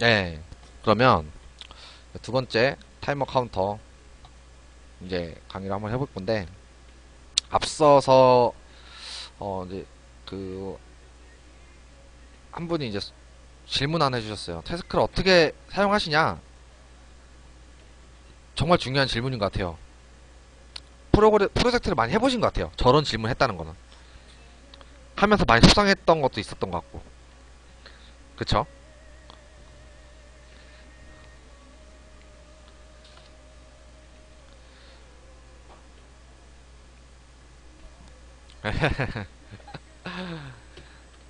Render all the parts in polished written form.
네. 그러면 두 번째 타이머 카운터 이제 강의를 한번 해볼 건데, 앞서서 이제 그 한 분이 이제 질문 하나 해주셨어요. 태스크를 어떻게 사용하시냐? 정말 중요한 질문인 것 같아요. 프로젝트를 많이 해보신 것 같아요. 저런 질문 했다는 거는. 하면서 많이 속상했던 것도 있었던 것 같고. 그쵸?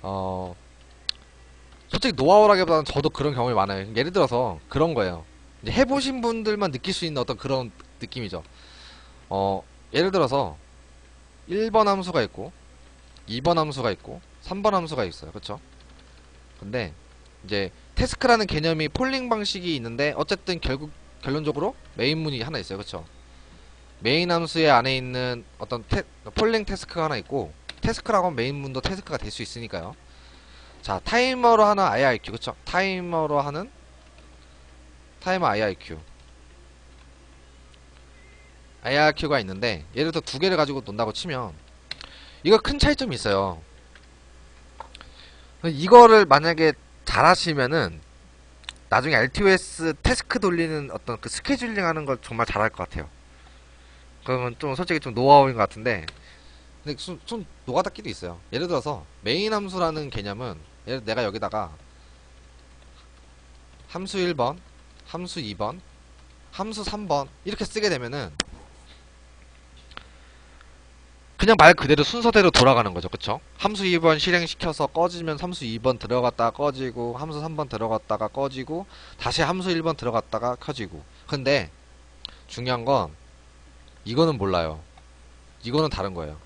어, 솔직히 노하우라기보다는 저도 그런 경험이 많아요. 예를 들어서 그런 거예요. 이제 해보신 분들만 느낄 수 있는 어떤 그런 느낌이죠. 어, 예를 들어서 1번 함수가 있고 2번 함수가 있고 3번 함수가 있어요. 그쵸? 근데 이제 태스크라는 개념이 폴링 방식이 있는데, 어쨌든 결국 결론적으로 메인 문이 하나 있어요. 그쵸? 메인 함수의 안에 있는 어떤 폴링 태스크가 하나 있고, 태스크라고 하면 메인 문도 태스크가 될 수 있으니까요. 자, 타이머로 하는 IRQ. 그쵸? 타이머로 하는 타이머 IRQ. IRQ가 있는데, 예를 들어 두 개를 가지고 논다고 치면 이거 큰 차이점이 있어요. 이거를 만약에 잘 하시면은 나중에 RTOS 태스크 돌리는 어떤 그 스케줄링 하는 걸 정말 잘할 것 같아요. 그러면 좀 솔직히 좀 노하우인 것 같은데, 근데 좀 노가다끼도 있어요. 예를 들어서 메인 함수라는 개념은, 예를 내가 여기다가 함수 1번, 함수 2번, 함수 3번 이렇게 쓰게 되면은 그냥 말 그대로 순서대로 돌아가는 거죠. 그쵸? 함수 2번 실행시켜서 꺼지면 함수 2번 들어갔다가 꺼지고, 함수 3번 들어갔다가 꺼지고, 다시 함수 1번 들어갔다가 켜지고. 근데 중요한 건 이거는 몰라요. 이거는 다른 거예요.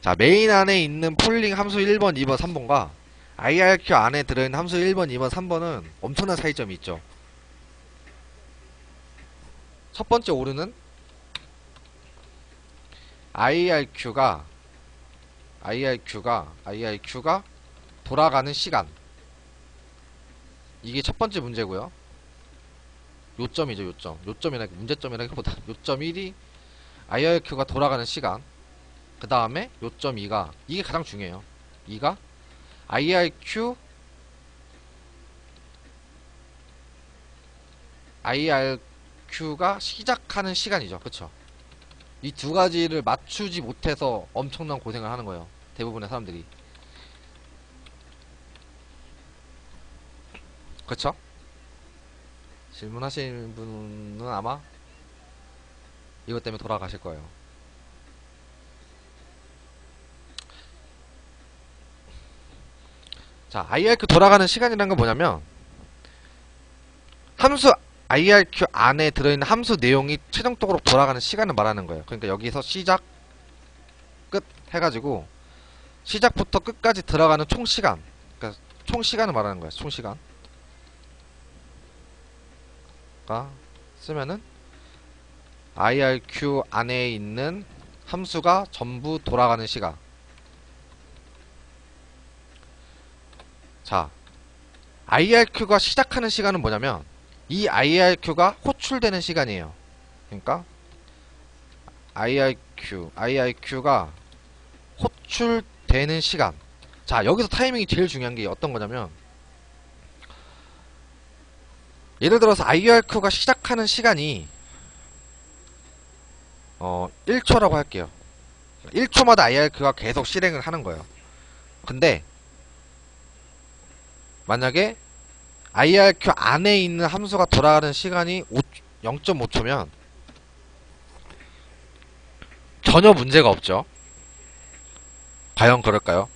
자, 메인 안에 있는 폴링 함수 1번, 2번, 3번과 IRQ 안에 들어있는 함수 1번, 2번, 3번은 엄청난 차이점이 있죠. 첫 번째 오류는 IRQ가 돌아가는 시간. 이게 첫 번째 문제고요. 요점이죠, 요점. 문제점이라기보다 요점 1이 IRQ가 돌아가는 시간. 그 다음에 요점 2가, 이게 가장 중요해요. 2가 IRQ가 시작하는 시간이죠. 그쵸? 이 두 가지를 맞추지 못해서 엄청난 고생을 하는 거예요. 대부분의 사람들이. 그쵸? 질문하신 분은 아마 이것 때문에 돌아가실 거예요. 자, IRQ 돌아가는 시간이라는 건 뭐냐면, 함수 IRQ 안에 들어있는 함수 내용이 최종적으로 돌아가는 시간을 말하는 거예요. 그러니까 여기서 시작, 끝 해가지고 시작부터 끝까지 들어가는 총 시간, 그러니까 총 시간을 말하는 거예요. 총 시간. 가 쓰면은 IRQ 안에 있는 함수가 전부 돌아가는 시간. 자, IRQ가 시작하는 시간은 뭐냐면, 이 IRQ가 호출되는 시간이에요. 그러니까 IRQ가 호출되는 시간. 자, 여기서 타이밍이 제일 중요한 게 어떤 거냐면, 예를 들어서 IRQ가 시작하는 시간이 1초라고 할게요. 1초마다 IRQ가 계속 실행을 하는 거예요. 근데 만약에 IRQ 안에 있는 함수가 돌아가는 시간이 0.5초면 전혀 문제가 없죠. 과연 그럴까요?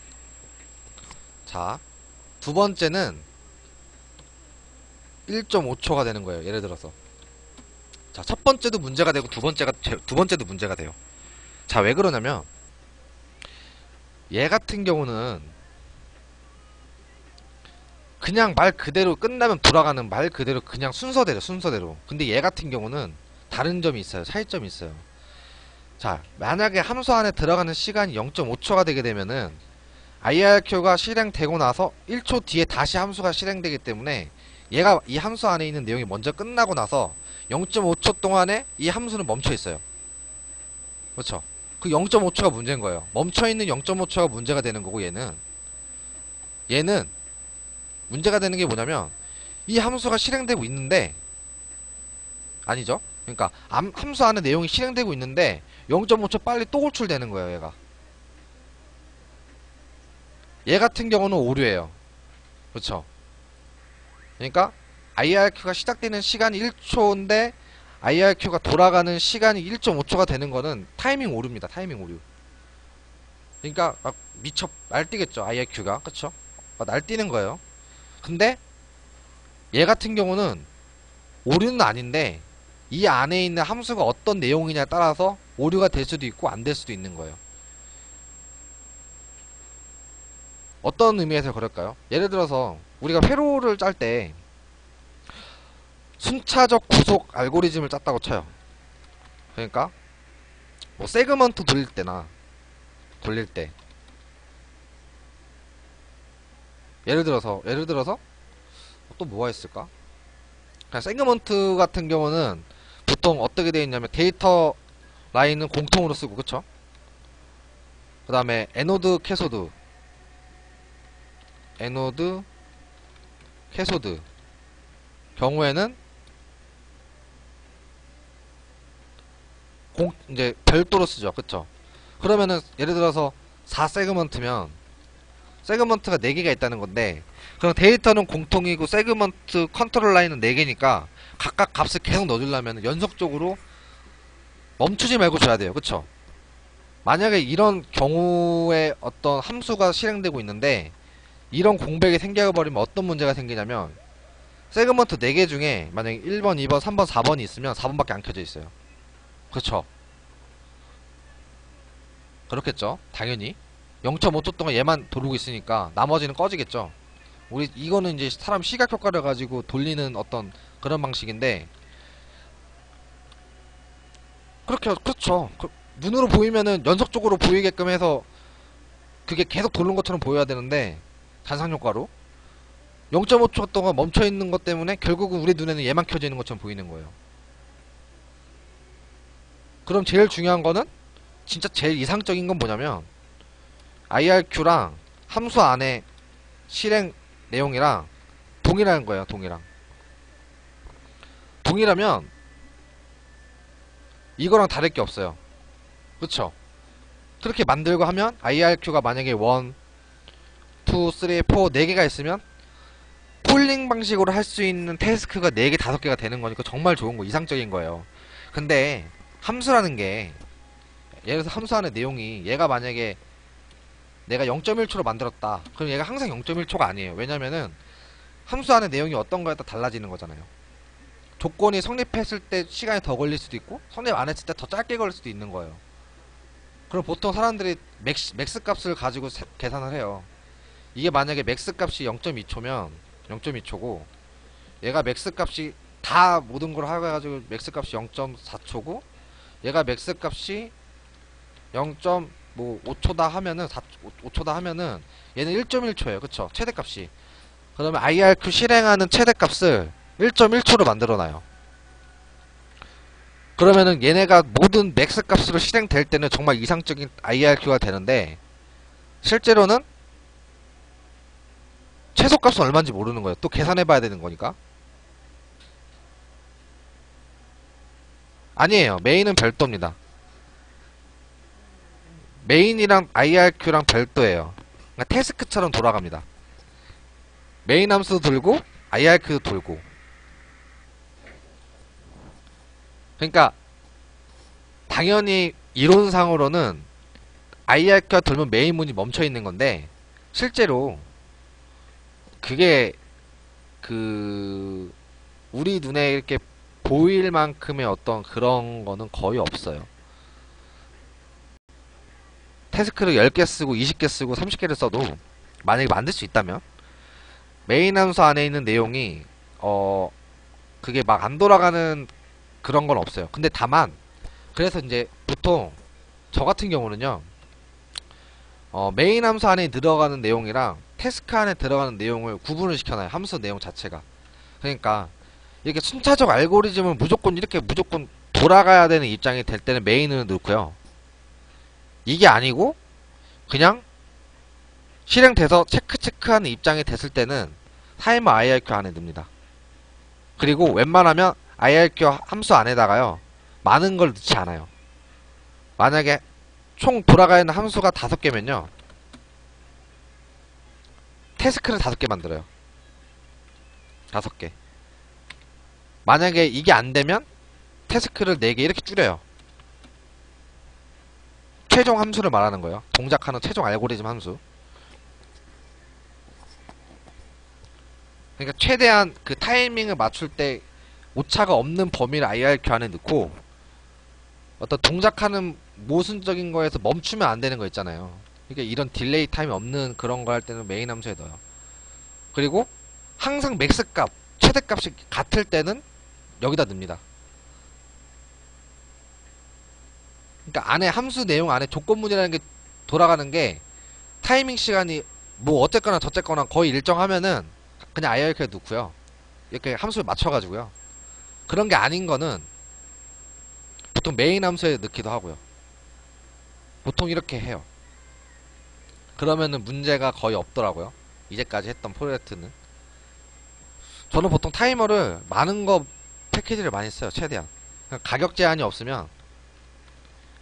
자, 두 번째는 1.5초가 되는 거예요. 예를 들어서. 자, 첫 번째도 문제가 되고 두 번째도 문제가 돼요. 자, 왜 그러냐면, 얘 같은 경우는 그냥 말 그대로 끝나면 돌아가는, 말 그대로 그냥 순서대로. 근데 얘 같은 경우는 다른 점이 있어요. 차이점이 있어요. 자, 만약에 함수 안에 들어가는 시간이 0.5초가 되게 되면은 IRQ가 실행되고 나서 1초 뒤에 다시 함수가 실행되기 때문에 얘가 이 함수 안에 있는 내용이 먼저 끝나고 나서 0.5초 동안에 이 함수는 멈춰 있어요. 그렇죠? 그 0.5초가 문제인 거예요. 멈춰 있는 0.5초가 문제가 되는 거고 얘는 문제가 되는 게 뭐냐면 이 함수가 실행되고 있는데 아니죠? 그러니까 함수 안에 내용이 실행되고 있는데 0.5초 빨리 또 호출되는 거예요. 얘 같은 경우는 오류예요. 그렇죠? 그러니까 IRQ가 시작되는 시간이 1초인데 IRQ가 돌아가는 시간이 1.5초가 되는 거는 타이밍 오류입니다. 타이밍 오류. 그러니까 막 미쳐 날뛰겠죠. IRQ가. 그쵸? 막 날뛰는 거예요. 근데 얘 같은 경우는 오류는 아닌데 이 안에 있는 함수가 어떤 내용이냐에 따라서 오류가 될 수도 있고 안 될 수도 있는 거예요. 어떤 의미에서 그럴까요? 예를 들어서 우리가 회로를 짤 때 순차적 구속 알고리즘을 짰다고 쳐요. 그러니까 뭐 세그먼트 돌릴 때 예를 들어서 또 뭐가 있을까? 그냥 세그먼트 같은 경우는 보통 어떻게 되어 있냐면 데이터 라인은 공통으로 쓰고 그쵸? 그 다음에 에노드 캐소드 경우에는 이제 별도로 쓰죠. 그쵸? 그러면은 예를 들어서 4세그먼트면 세그먼트가 4개가 있다는 건데 그럼 데이터는 공통이고 세그먼트 컨트롤 라인은 4개니까 각각 값을 계속 넣어주려면 연속적으로 멈추지 말고 줘야 돼요. 그쵸? 만약에 이런 경우에 어떤 함수가 실행되고 있는데 이런 공백이 생겨버리면 어떤 문제가 생기냐면 세그먼트 4개 중에 만약에 1번, 2번, 3번, 4번이 있으면 4번밖에 안 켜져 있어요. 그쵸? 그렇겠죠? 당연히 0.5초 동안 얘만 돌리고 있으니까 나머지는 꺼지겠죠. 우리 이거는 이제 사람 시각 효과를 가지고 돌리는 어떤 그런 방식인데 그렇죠. 눈으로 보이면은 연속적으로 보이게끔 해서 그게 계속 도는 것처럼 보여야 되는데 잔상 효과로 0.5초 동안 멈춰 있는 것 때문에 결국은 우리 눈에는 얘만 켜져 있는 것처럼 보이는 거예요. 그럼 제일 중요한 거는 진짜 제일 이상적인 건 뭐냐면 IRQ랑 함수 안에 실행 내용이랑 동일한 거예요. 동일하면 이거랑 다를 게 없어요. 그쵸? 그렇게 만들고 하면 IRQ가 만약에 1, 2, 3, 4 4개가 있으면 폴링 방식으로 할 수 있는 태스크가 4개, 5개가 되는 거니까 정말 좋은 거, 이상적인 거예요. 근데 함수라는 게 예를 들어서 함수 안의 내용이 얘가 만약에 내가 0.1초로 만들었다. 그럼 얘가 항상 0.1초가 아니에요. 왜냐면은 함수 안의 내용이 어떤 거에 따라 달라지는 거잖아요. 조건이 성립했을 때 시간이 더 걸릴 수도 있고 성립 안 했을 때 더 짧게 걸릴 수도 있는 거예요. 그럼 보통 사람들이 맥스 값을 가지고 계산을 해요. 이게 만약에 맥스 값이 0.2초면 0.2초고 얘가 맥스 값이 다 모든 걸 해가지고 맥스 값이 0.4초고 얘가 맥스 값이 0.5초다 하면은 5초다 하면은 얘는 1.1초예요. 그쵸? 최대값이. 그러면 IRQ 실행하는 최대값을 1.1초로 만들어놔요. 그러면은 얘네가 모든 맥스 값으로 실행될 때는 정말 이상적인 IRQ가 되는데 실제로는 최소값은 얼마인지 모르는 거예요. 또 계산해봐야 되는 거니까. 아니에요. 메인은 별도입니다. 메인이랑 IRQ랑 별도예요. 그러니까 태스크처럼 돌아갑니다. 메인 함수 돌고 IRQ도 돌고. 그러니까 당연히 이론상으로는 IRQ가 돌면 메인 문이 멈춰 있는 건데 실제로 그게 우리 눈에 이렇게 보일 만큼의 어떤 그런 거는 거의 없어요. 태스크를 10개 쓰고 20개 쓰고 30개를 써도 만약에 만들 수 있다면 메인 함수 안에 있는 내용이 그게 막 안 돌아가는 그런 건 없어요. 근데 다만 그래서 이제 보통 저 같은 경우는요 메인 함수 안에 들어가는 내용이랑 태스크 안에 들어가는 내용을 구분을 시켜놔요. 함수 내용 자체가. 그러니까 이렇게 순차적 알고리즘을 무조건 이렇게 무조건 돌아가야 되는 입장이 될 때는 메인을 넣고요. 이게 아니고 그냥 실행돼서 체크하는 입장이 됐을 때는 타이머 IRQ 안에 넣습니다. 그리고 웬만하면 IRQ 함수 안에다가요 많은 걸 넣지 않아요. 만약에 총 돌아가 있는 함수가 5개면요 태스크를 5개 만들어요. 5개. 만약에 이게 안되면 태스크를 4개 이렇게 줄여요. 최종 함수를 말하는 거예요. 동작하는 최종 알고리즘 함수. 그러니까 최대한 그 타이밍을 맞출 때 오차가 없는 범위를 IRQ 안에 넣고 어떤 동작하는 모순적인 거에서 멈추면 안 되는 거 있잖아요. 그러니까 이런 딜레이 타임이 없는 그런 거 할 때는 메인 함수에 넣어요. 그리고 항상 맥스 값, 최대 값이 같을 때는 여기다 넣습니다. 그러니까 안에 함수 내용 안에 조건문이라는 게 돌아가는 게 타이밍 시간이 뭐 어쨌거나 저쨌거나 거의 일정하면은 그냥 IRQ에 넣고요. 이렇게 함수를 맞춰가지고요. 그런 게 아닌 거는 보통 메인 함수에 넣기도 하고요. 보통 이렇게 해요. 그러면은 문제가 거의 없더라고요. 이제까지 했던 프로젝트는. 저는 보통 타이머를 많은 거 패키지를 많이 써요. 최대한. 가격 제한이 없으면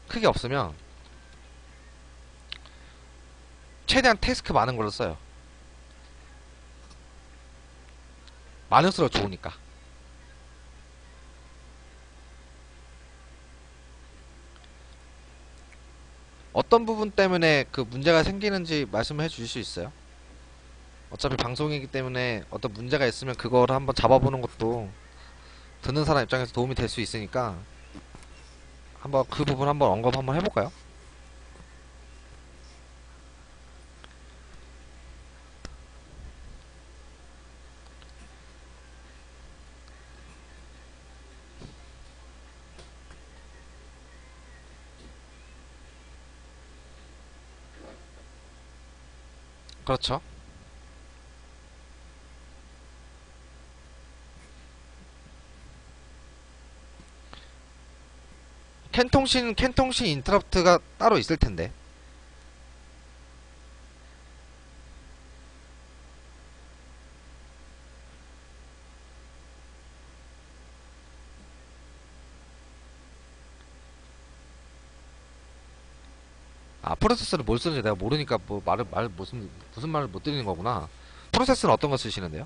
크게 없으면 최대한 태스크 많은 걸로 써요. 많을수록 좋으니까. 어떤 부분 때문에 그 문제가 생기는지 말씀해 주실 수 있어요? 어차피 방송이기 때문에 어떤 문제가 있으면 그거를 한번 잡아보는 것도 듣는 사람 입장에서 도움이 될 수 있으니까 한번 그 부분 한번 언급 한번 해볼까요? 그렇죠. 캔통신 인터럽트가 따로 있을 텐데. 아, 프로세서를 뭘 쓰는지 내가 모르니까 뭐 무슨 말을 못 드리는 거구나. 프로세서는 어떤 거 쓰시는데요?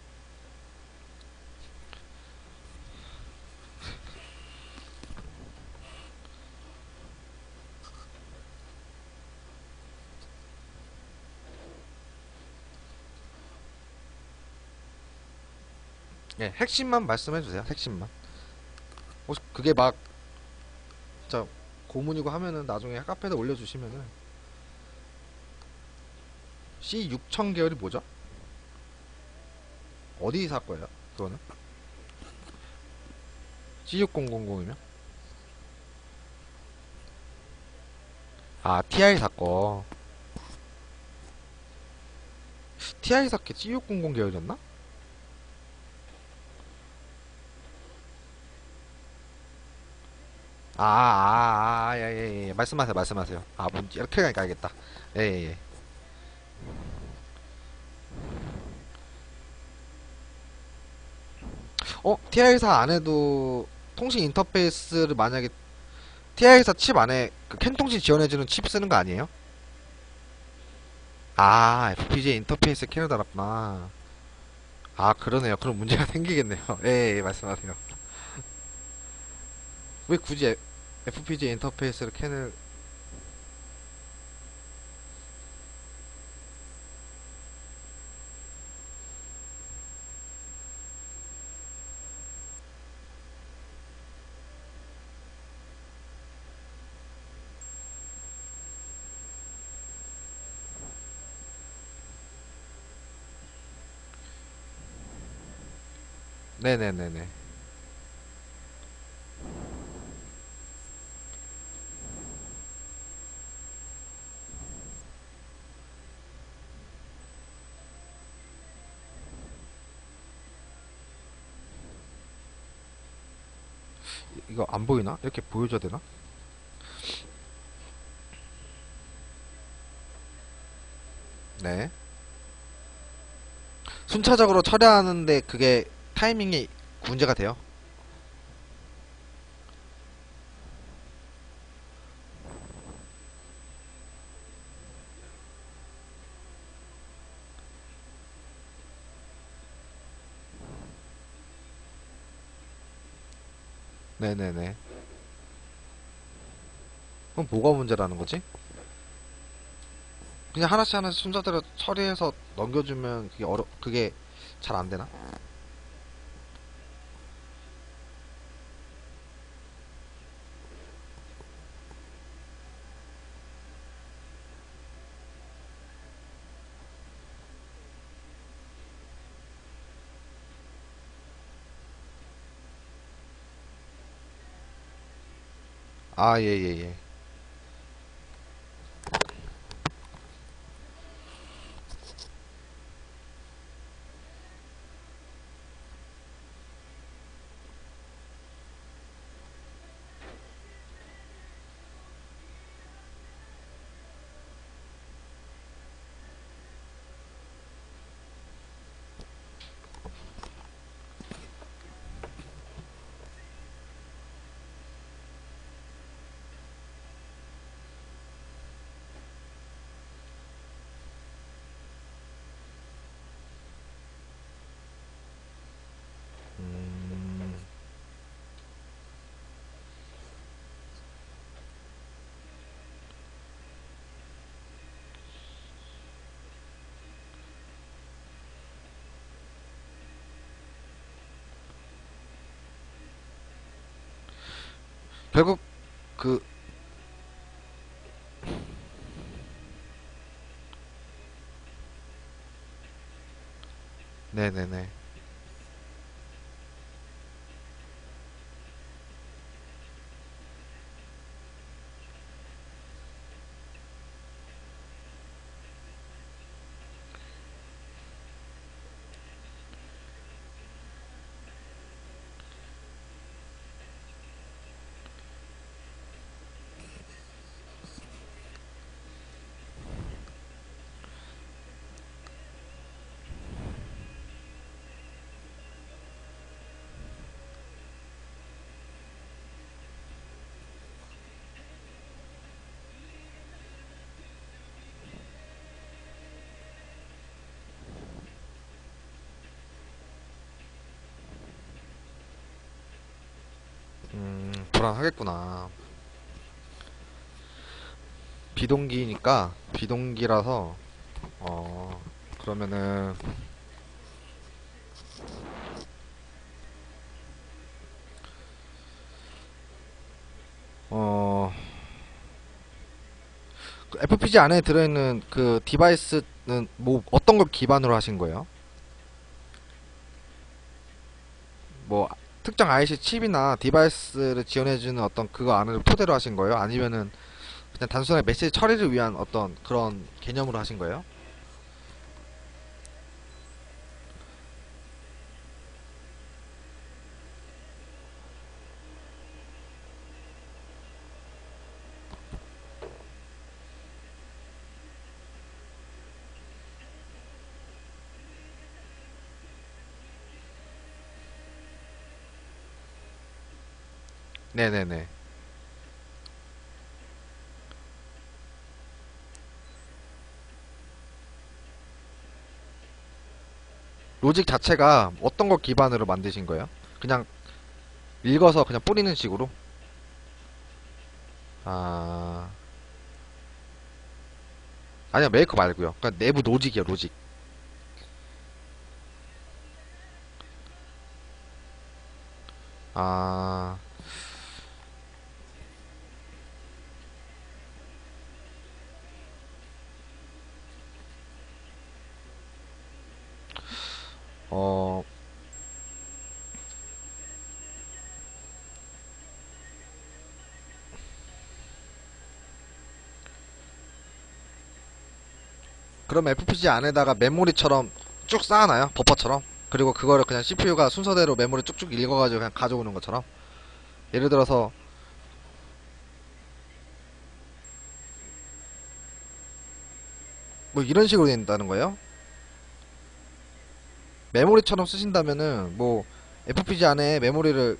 예, 핵심만 말씀해 주세요. 핵심만. 혹시 그게 막, 진짜 고문이고 하면은 나중에 카페에 올려주시면은 C6000 계열이 뭐죠? 어디 살 거예요? 그거는? C6000이면? 아, TI 사 거. TI 샀게 C600 계열이었나? 예, 예, 예. 말씀하세요, 말씀하세요. 아, 뭔지, 이렇게 가니까 알겠다. 예, 예, 예. TI사 안에도 통신 인터페이스를 만약에 TI사 칩 안에 그 캔 통신 지원해주는 칩 쓰는 거 아니에요? 아, FPGA 인터페이스 캔을 달았구나. 아, 그러네요. 그럼 문제가 생기겠네요. 예, 예, 예, 말씀하세요. 왜 굳이 FPGA 인터페이스를 캔을, 네네네네. 이거 안 보이나? 이렇게 보여줘야 되나? 네. 순차적으로 처리하는데 그게 타이밍이 문제가 돼요. 네네네. 그럼 뭐가 문제라는 거지? 그냥 하나씩 하나씩 순서대로 처리해서 넘겨주면 그게 잘 안 되나? 아, 예, 예, 예. 음, 결국 그 네네네. 불안하겠구나. 비동기니까 비동기라서 그러면은 어 그 FPG 안에 들어있는 그 디바이스는 뭐 어떤 걸 기반으로 하신 거예요? 뭐 특정 IC 칩이나 디바이스를 지원해주는 어떤 그거 안을 토대로 하신 거예요? 아니면은 그냥 단순하게 메시지 처리를 위한 어떤 그런 개념으로 하신 거예요? 네네네. 로직 자체가 어떤 걸 기반으로 만드신 거예요? 그냥 읽어서 그냥 뿌리는 식으로? 아, 아니요, 메이커 말고요. 그러니까 내부 로직이요, 로직. 아, 어, 그럼 FPG 안에다가 메모리처럼 쭉 쌓아놔요? 버퍼처럼? 그리고 그거를 그냥 CPU가 순서대로 메모리 쭉쭉 읽어가지고 그냥 가져오는 것처럼? 예를 들어서 뭐 이런 식으로 된다는 거예요. 메모리처럼 쓰신다면은 뭐 FPG 안에 메모리를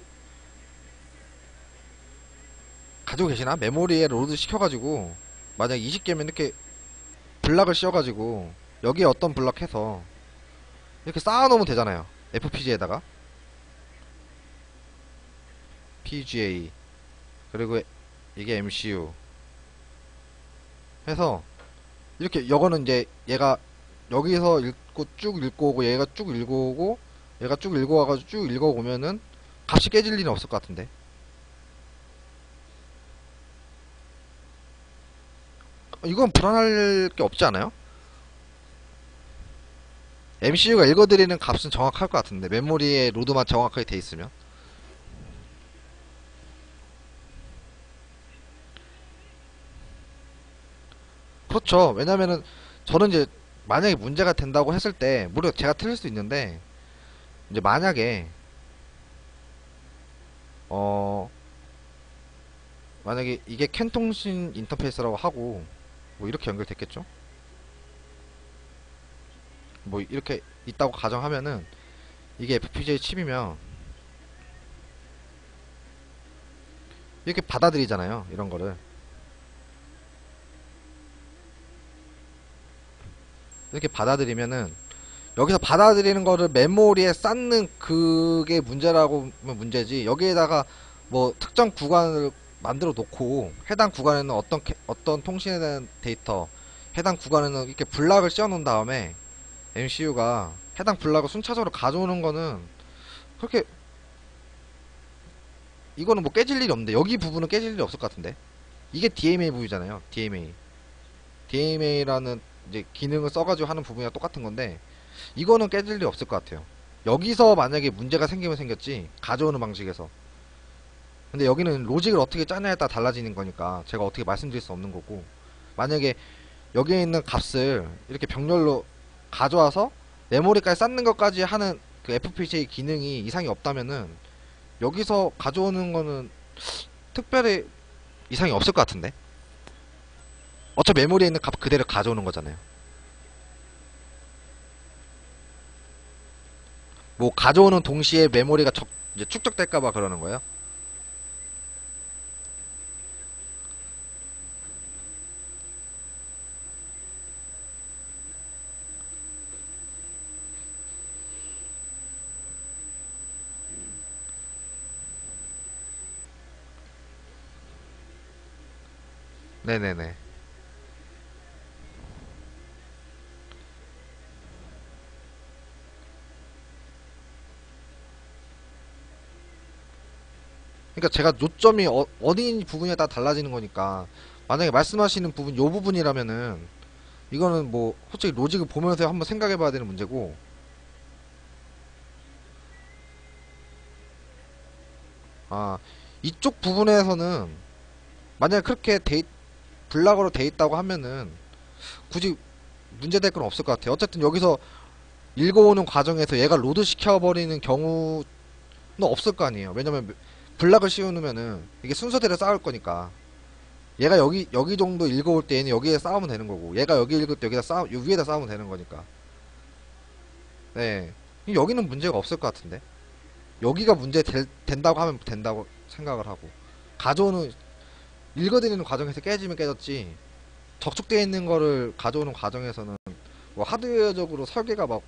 가지고 계시나? 메모리에 로드 시켜가지고 만약 20개면 이렇게 블락을 씌워가지고 여기에 어떤 블락 해서 이렇게 쌓아놓으면 되잖아요. FPGA에다가 PGA 그리고 이게 MCU 해서 이렇게 이거는 이제 얘가 여기서 읽고 쭉 읽고 오고 얘가 쭉 읽고 오고 얘가 쭉 읽어 와가지고 쭉 읽어 오면은 값이 깨질 일은 없을 것 같은데. 이건 불안할 게 없지 않아요? MCU가 읽어드리는 값은 정확할 것 같은데 메모리에 로드만 정확하게 돼 있으면. 그렇죠. 왜냐면은 저는 이제 만약에 문제가 된다고 했을 때 물론 제가 틀릴 수도 있는데 이제 어 만약에 이게 캔 통신 인터페이스라고 하고 뭐 이렇게 연결됐겠죠? 뭐 이렇게 있다고 가정하면은 이게 FPGA 칩이면 이렇게 받아들이잖아요. 이런 거를 이렇게 받아들이면은 여기서 받아들이는 거를 메모리에 쌓는 그게 문제라고 하면 문제지. 여기에다가 뭐 특정 구간을 만들어 놓고 해당 구간에는 어떤 통신에 대한 데이터 해당 구간에는 이렇게 블락을 씌워 놓은 다음에 MCU가 해당 블락을 순차적으로 가져오는 거는 그렇게 이거는 뭐 깨질 일이 없는데 여기 부분은 깨질 일이 없을 것 같은데. 이게 DMA 부위잖아요. DMA라는 이제 기능을 써가지고 하는 부분이랑 똑같은 건데 이거는 깨질 일이 없을 것 같아요. 여기서 만약에 문제가 생기면 생겼지 가져오는 방식에서. 근데 여기는 로직을 어떻게 짜냐에 따라 달라지는 거니까 제가 어떻게 말씀드릴 수 없는 거고, 만약에 여기에 있는 값을 이렇게 병렬로 가져와서 메모리까지 쌓는 것까지 하는 그 FPGA 기능이 이상이 없다면은 여기서 가져오는 거는 특별히 이상이 없을 것 같은데. 어차피 메모리에 있는 값 그대로 가져오는 거잖아요. 뭐 가져오는 동시에 메모리가 이제 축적될까봐 그러는 거예요. 네네네. 그러니까 제가 요점이 어디 부분에 따라 달라지는 거니까 만약에 말씀하시는 부분 요 부분이라면은 이거는 뭐 솔직히 로직을 보면서 한번 생각해 봐야 되는 문제고, 아 이쪽 부분에서는 만약에 그렇게 블락으로 돼 있다고 하면은 굳이 문제될 건 없을 것 같아요. 어쨌든 여기서 읽어오는 과정에서 얘가 로드 시켜버리는 경우는 없을 거 아니에요. 왜냐면 블락을 씌워놓으면은 이게 순서대로 쌓을 거니까 얘가 여기 정도 읽어올 때 얘는 여기에 쌓으면 되는 거고 얘가 여기 읽을 때 여기다 요 위에다 쌓으면 되는 거니까. 네, 여기는 문제가 없을 것 같은데 여기가 된다고 하면 된다고 생각을 하고, 가져오는 읽어드리는 과정에서 깨지면 깨졌지 적축되어 있는 거를 가져오는 과정에서는 뭐 하드웨어적으로 설계가 막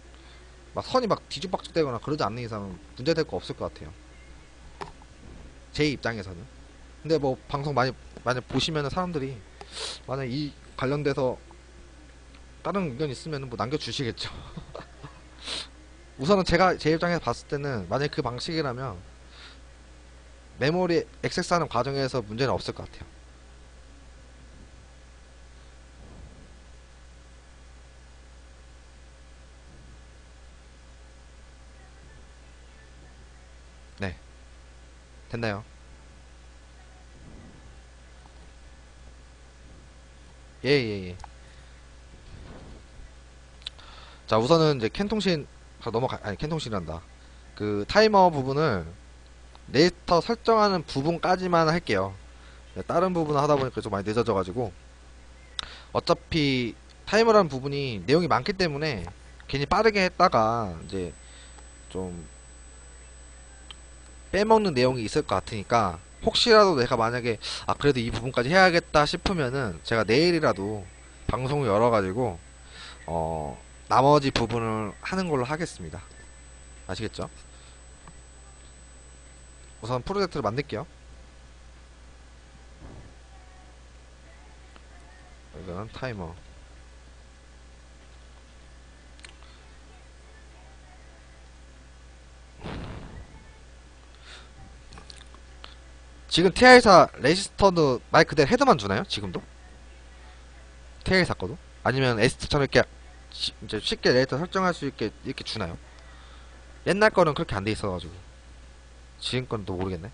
선이 막 뒤죽박죽되거나 그러지 않는 이상은 문제될 거 없을 것 같아요. 제 입장에서는. 근데 뭐 방송 만약 보시면은 사람들이 만약 이 관련돼서 다른 의견 있으면 뭐 남겨주시겠죠. 우선은 제가 제 입장에서 봤을 때는 만약 그 방식이라면 메모리 액세스하는 과정에서 문제는 없을 것 같아요. 네, 됐나요? 예, 예, 예. 자, 우선은 이제 캔통신 넘어가, 아니 캔통신이란다. 그 타이머 부분을 레지스터 설정하는 부분까지만 할게요. 네, 다른 부분을 하다 보니까 좀 많이 늦어져가지고 어차피 타이머라는 부분이 내용이 많기 때문에 괜히 빠르게 했다가 이제 좀 빼먹는 내용이 있을 것 같으니까 혹시라도 내가 만약에 아 그래도 이 부분까지 해야겠다 싶으면은 제가 내일이라도 방송을 열어가지고 나머지 부분을 하는 걸로 하겠습니다. 아시겠죠? 우선 프로젝트를 만들게요. 이거는 타이머. 지금 TI사 레지스터도 말 그대로 헤드만 주나요? 지금도? TI사 거도? 아니면 ST처럼 이렇게 이제 쉽게 레지스터 설정할 수 있게 이렇게 주나요? 옛날 거는 그렇게 안 돼 있어가지고 지금 건 또 모르겠네.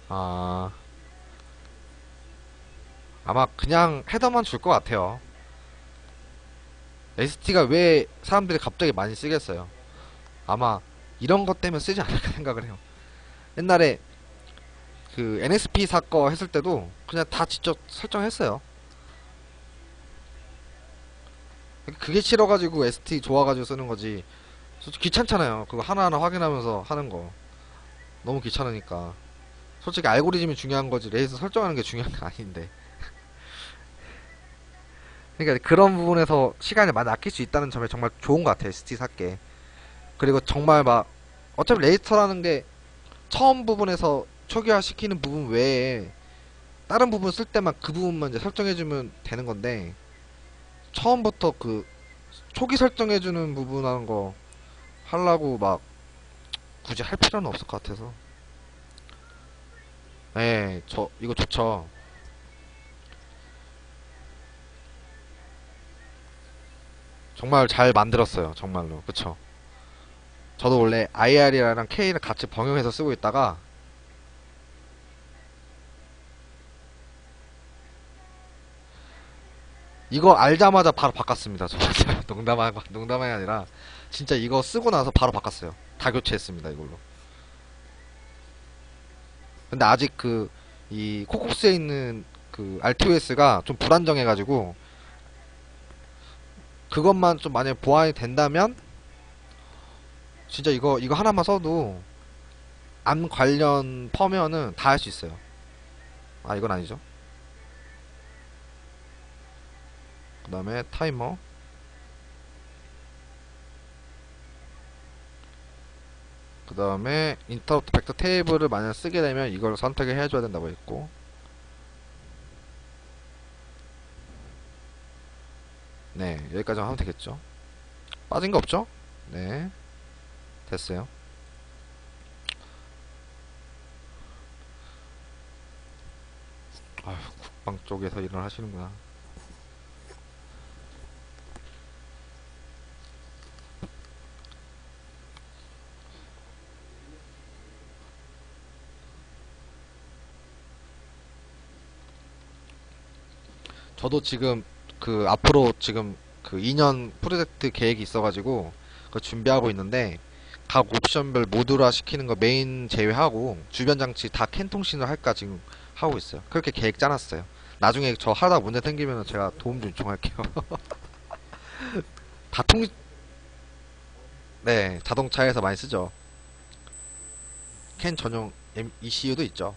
아 아마 그냥 헤더만 줄 것 같아요. ST가 왜 사람들이 갑자기 많이 쓰겠어요? 아마 이런 것 때문에 쓰지 않을까 생각을 해요. 옛날에 그 NSP 사거 했을 때도 그냥 다 직접 설정했어요. 그게 싫어가지고 ST 좋아가지고 쓰는 거지. 솔직히 귀찮잖아요. 그거 하나하나 확인하면서 하는 거. 너무 귀찮으니까. 솔직히 알고리즘이 중요한 거지. 레이스 설정하는 게 중요한 게 아닌데. 그러니까 그런 부분에서 시간을 많이 아낄 수 있다는 점에 정말 좋은 것 같아요. ST 샀게. 그리고 정말 막 어차피 레이스터라는 게 처음 부분에서 초기화 시키는 부분 외에 다른 부분 쓸 때만 그 부분만 이제 설정해주면 되는 건데 처음부터 그 초기 설정해주는 부분 하는 거 하려고 막 굳이 할 필요는 없을 것 같아서. 예, 저 이거 좋죠. 정말 잘 만들었어요. 정말로. 그쵸? 저도 원래 IR이랑 K를 같이 병용해서 쓰고 있다가 이거 알자마자 바로 바꿨습니다. 저 진짜 농담이 아니라 진짜 이거 쓰고 나서 바로 바꿨어요. 다 교체했습니다. 이걸로. 근데 아직 그 이 코콕스에 있는 그 RTOS가 좀 불안정해가지고 그것만 좀 만약에 보완이 된다면 진짜 이거 하나만 써도 암 관련 펌웨어는 다 할 수 있어요. 아 이건 아니죠. 그 다음에 타이머. 그 다음에 인터럽트 벡터 테이블을 만약 쓰게 되면 이걸 선택을 해줘야 된다고 했고 네 여기까지만 하면 되겠죠. 빠진 거 없죠? 네 됐어요. 아휴 국방 쪽에서 일을 하시는구나. 저도 지금 그 앞으로 지금 그 2년 프로젝트 계획이 있어가지고 그거 준비하고 있는데 각 옵션별 모듈화 시키는 거 메인 제외하고 주변 장치 다 캔 통신을 할까 지금 하고 있어요. 그렇게 계획 짜놨어요. 나중에 저 하다 문제 생기면 제가 도움 좀 요청할게요. 다 통, 네, 자동차에서 많이 쓰죠. 캔 전용 ECU도 있죠.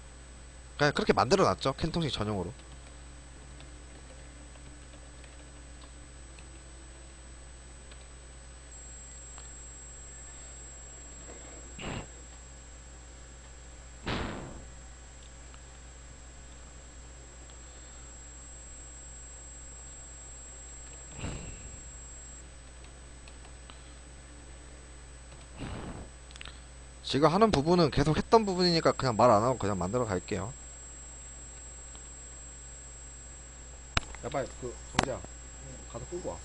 그냥 그렇게 만들어 놨죠. 캔 통신 전용으로. 지금 하는 부분은 계속 했던 부분이니까 그냥 말 안 하고 그냥 만들어 갈게요. 야, 빨리 그 정지야, 가서 끌고 와.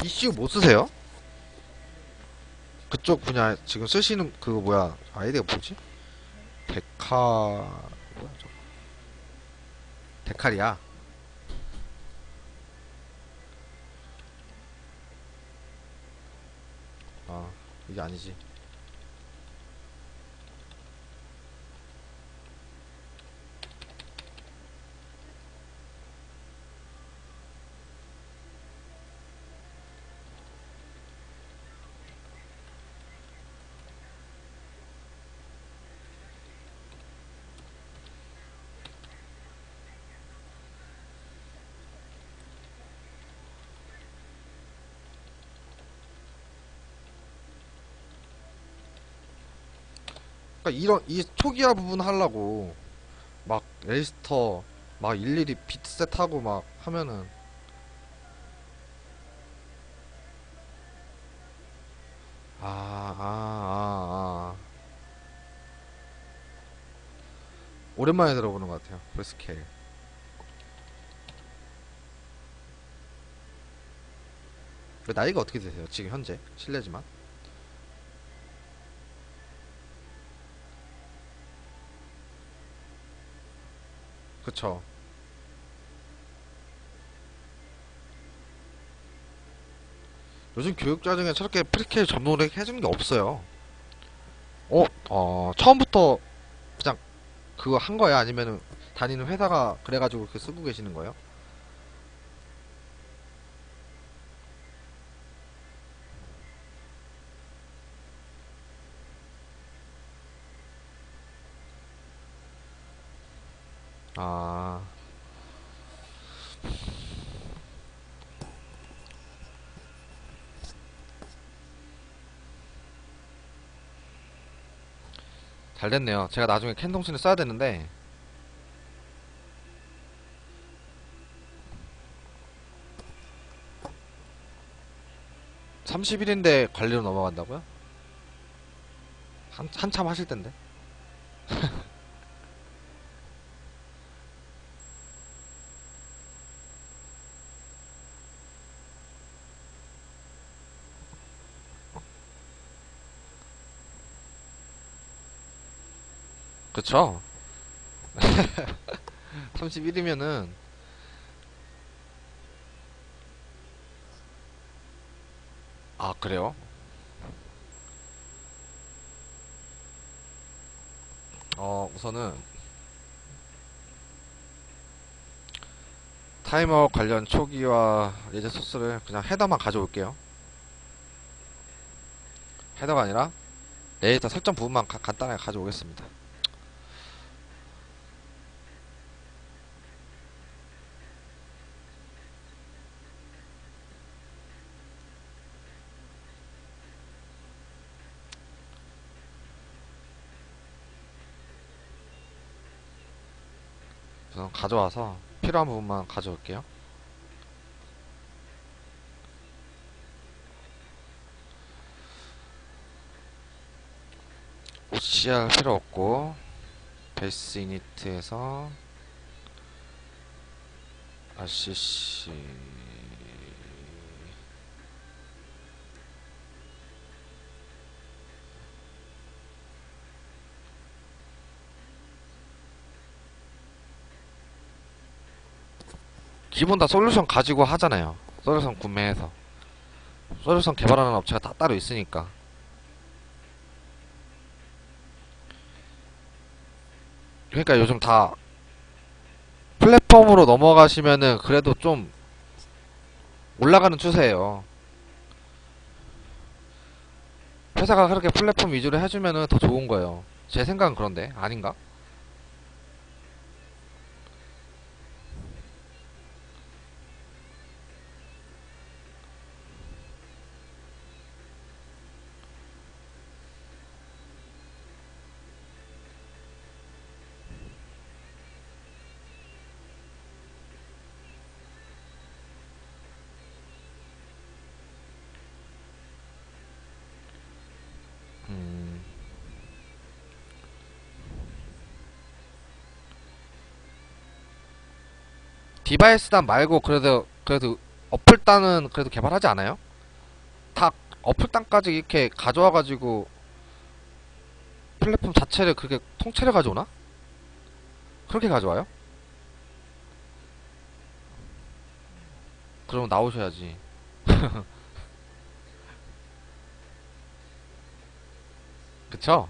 ECU 못 쓰세요? 그쪽 분야 지금 쓰시는 그거 뭐야 아이디가 뭐지? 데카 뭐야 저 데칼이야. 아 이게 아니지. 그러니까 이런 이 초기화 부분 하려고 막 레지스터 막 일일이 비트셋 하고 막 하면은 오랜만에 들어보는 것 같아요. 풀스케일. 그 나이가 어떻게 되세요? 지금 현재 실례지만. 그쵸. 요즘 교육자 중에 저렇게 프리케일 접목을 해주는 게 없어요. 처음부터 그냥 그거 한 거야? 아니면은 다니는 회사가 그래가지고 그렇게 쓰고 계시는 거예요? 아, 잘 됐네요. 제가 나중에 캔동신을 써야 되는데, 30일인데 관리로 넘어간다고요? 한참 하실 텐데. 그쵸? 31이면은, 아, 그래요? 우선은, 타이머 관련 초기화 예제 소스를 그냥 헤더만 가져올게요. 헤더가 아니라, 레이터 설정 부분만 간단하게 가져오겠습니다. 우선 가져와서 필요한 부분만 가져올게요. OCR 필요 없고 베이스 이니트에서 RCC 기본 다 솔루션 가지고 하잖아요. 솔루션 구매해서 솔루션 개발하는 업체가 다 따로 있으니까. 그러니까 요즘 다 플랫폼으로 넘어가시면은 그래도 좀 올라가는 추세예요. 회사가 그렇게 플랫폼 위주로 해주면은 더 좋은 거예요. 제 생각은 그런데 아닌가? 음, 디바이스단 말고 그래도 어플단은 그래도 개발하지 않아요? 어플단까지 이렇게 가져와가지고 플랫폼 자체를 그렇게 통째로 가져오나? 그렇게 가져와요? 그러면 나오셔야지. 그쵸?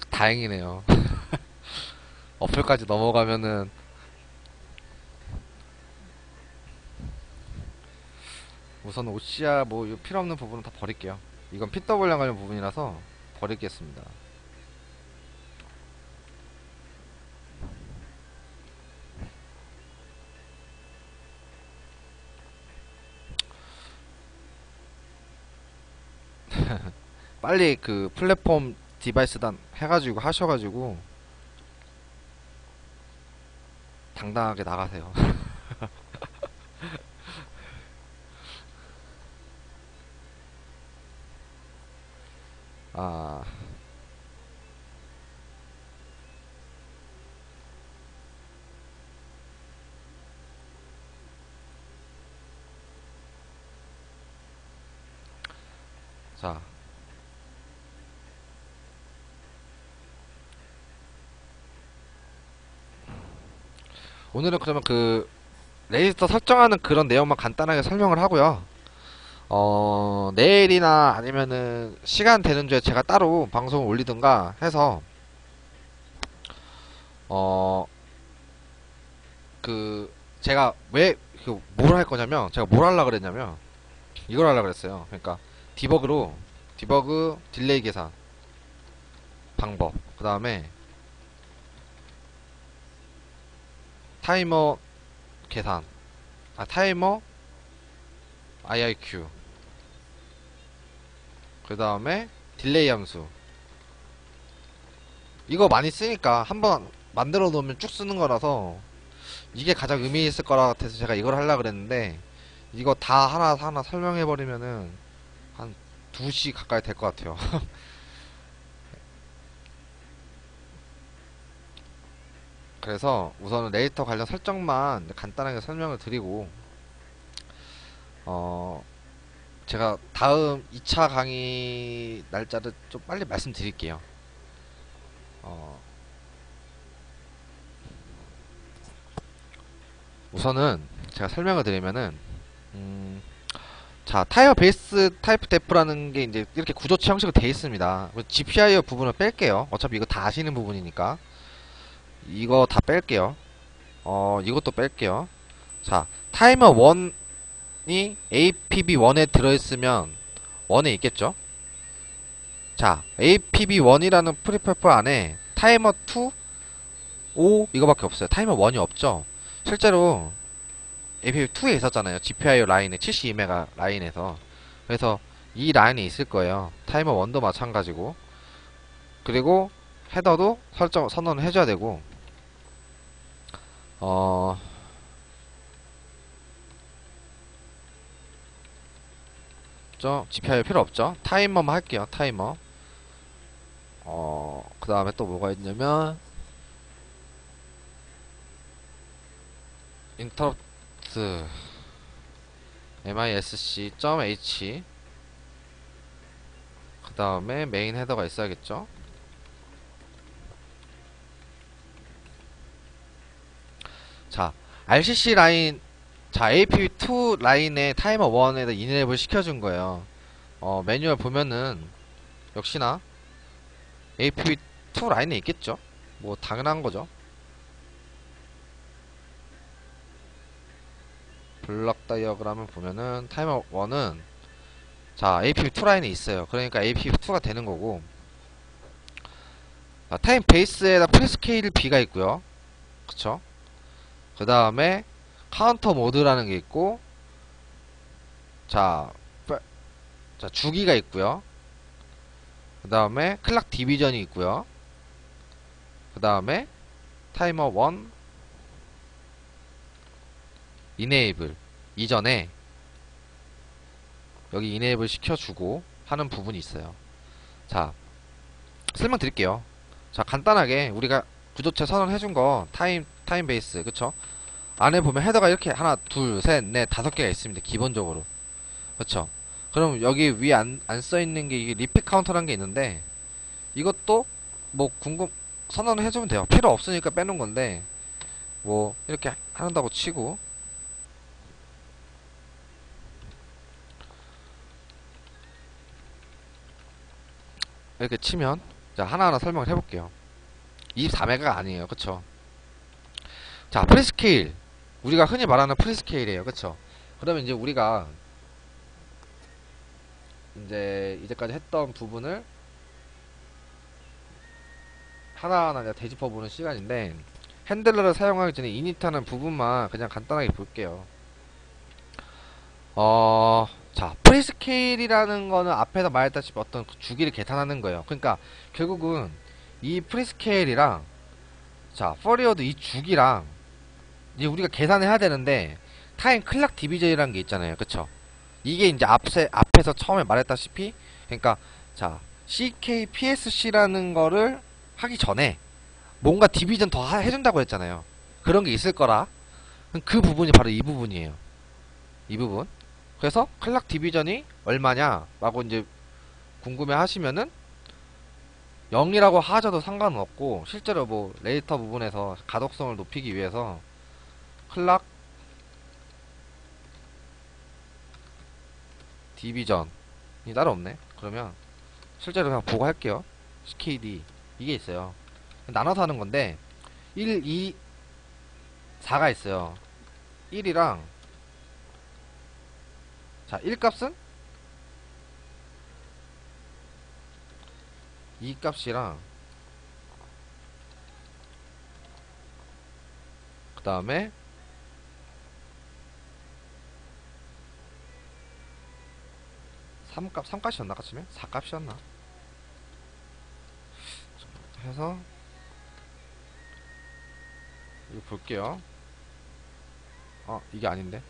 다행이네요. 어플까지 넘어가면은 우선 OCR 뭐 이거 필요 없는 부분은 다 버릴게요. 이건 PW랑 관련 부분이라서 버리겠습니다. 빨리 그 플랫폼 디바이스단 해가지고 하셔가지고 당당하게 나가세요. 아, 자, 오늘은 그러면 그 레지스터 설정하는 그런 내용만 간단하게 설명을 하고요. 내일이나 아니면은 시간 되는 주에 제가 따로 방송을 올리든가 해서 어, 그 제가 왜 뭘 할 거냐면 제가 뭘 하려고 그랬냐면 이걸 하려고 그랬어요. 그러니까 디버그로 디버그 딜레이 계산 방법 그 다음에 타이머 계산 타이머 IIQ 그 다음에 딜레이 함수 이거 많이 쓰니까 한번 만들어 놓으면 쭉 쓰는 거라서 이게 가장 의미 있을 거라 같아서 제가 이걸 하려고 그랬는데 이거 다 하나 설명해 버리면은 한 2시 가까이 될 것 같아요. 그래서 우선은 레이터 관련 설정만 간단하게 설명을 드리고 어 제가 다음 2차 강의 날짜를 좀 빨리 말씀드릴게요. 어 우선은 제가 설명을 드리면은 음, 자 타이어 베이스 타입 데프라는 게 이제 이렇게 구조체 형식으로 되어 있습니다. GPI어 부분을 뺄게요. 어차피 이거 다 아시는 부분이니까 이거 다 뺄게요. 이것도 뺄게요. 자 타이머 1이 APB1에 들어있으면 1에 있겠죠? 자 APB1이라는 프리퍼플 안에 타이머 2, 5 이거밖에 없어요. 타이머 1이 없죠? 실제로 APB2에 있었잖아요. GPIO 라인에 72메가 라인에서. 그래서 이 라인이 있을 거예요. 타이머 1도 마찬가지고. 그리고 헤더도 설정 선언을 해줘야 되고. 어, GPIO 필요 없죠. 타이머만 할게요. 타이머. 그 다음에 또 뭐가 있냐면 interrupt misc.h 그 다음에 메인 헤더가 있어야겠죠. 자 RCC 라인 자 APV2 라인에 타이머 1에다 이네이블 시켜준 거예요. 매뉴얼 보면은 역시나 APV2 라인에 있겠죠. 뭐 당연한 거죠. 블럭 다이어그램을 보면은 타이머 1은 자 APV2 라인에 있어요. 그러니까 APV2가 되는 거고 타임 베이스에다 프리스케일 B가 있고요. 그쵸? 그 다음에 카운터 모드라는 게 있고 자, 자 주기가 있고요. 그 다음에 클락 디비전이 있고요. 그 다음에 타이머 1 이네이블 이전에 여기 이네이블 시켜주고 하는 부분이 있어요. 자 설명드릴게요. 자 간단하게 우리가 구조체 선언해준 거 타임 베이스 그쵸? 안에 보면 헤더가 이렇게 하나 둘 셋 넷 다섯 개가 있습니다 기본적으로. 그쵸? 그럼 여기 위에 안 써있는 게 이게 리핏 카운터라는 게 있는데 이것도 뭐 선언을 해주면 돼요. 필요 없으니까 빼놓은 건데 뭐 이렇게 한다고 치고 이렇게 치면 자 하나하나 설명을 해볼게요. 24메가가 아니에요. 그쵸? 자 프리스케일 우리가 흔히 말하는 프리스케일이에요. 그쵸? 그러면 이제 우리가 이제까지 했던 부분을 하나하나 이제 되짚어 보는 시간인데 핸들러를 사용하기 전에 이니트하는 부분만 그냥 간단하게 볼게요. 자, 프리스케일이라는 거는 앞에서 말했다시피 어떤 그 주기를 계산하는 거예요. 그러니까 결국은 이 프리스케일이랑 자, 포리어드 이 주기랑 이제 우리가 계산해야 되는데 타임 클락 디비전이라는 게 있잖아요. 그쵸? 이게 이제 앞에서 처음에 말했다시피 그러니까 자, CK PSC라는 거를 하기 전에 뭔가 디비전 더 해준다고 했잖아요. 그런 게 있을 거라. 그 부분이 바로 이 부분이에요. 이 부분. 그래서 클락 디비전이 얼마냐 라고 이제 궁금해 하시면은 0이라고 하셔도 상관은 없고 실제로 뭐 레이터 부분에서 가독성을 높이기 위해서 클락 디비전이 따로 없네. 그러면 실제로 그냥 보고 할게요. CKD 이게 있어요. 나눠서 하는 건데 1, 2, 4가 있어요. 1이랑 자 1 값은 2 값이랑 그 다음에 3값이었나 아까쯤에? 4값이었나? 해서 이거 볼게요. 이게 아닌데?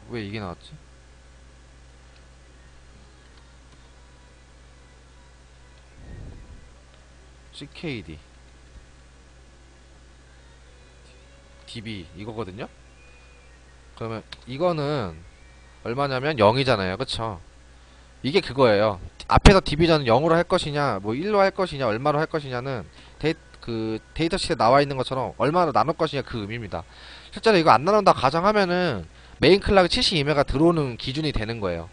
왜 이게 나왔지? CKD DB 이거거든요? 그러면 이거는 얼마냐면 0이잖아요. 그쵸? 이게 그거예요. 앞에서 디비전은 0으로 할 것이냐 뭐 1로 할 것이냐 얼마로 할 것이냐는 데이터 시트에 나와 있는 것처럼 얼마로 나눌 것이냐 그 의미입니다. 실제로 이거 안 나눈다 가정하면은 메인 클락이 72메가 들어오는 기준이 되는 거예요.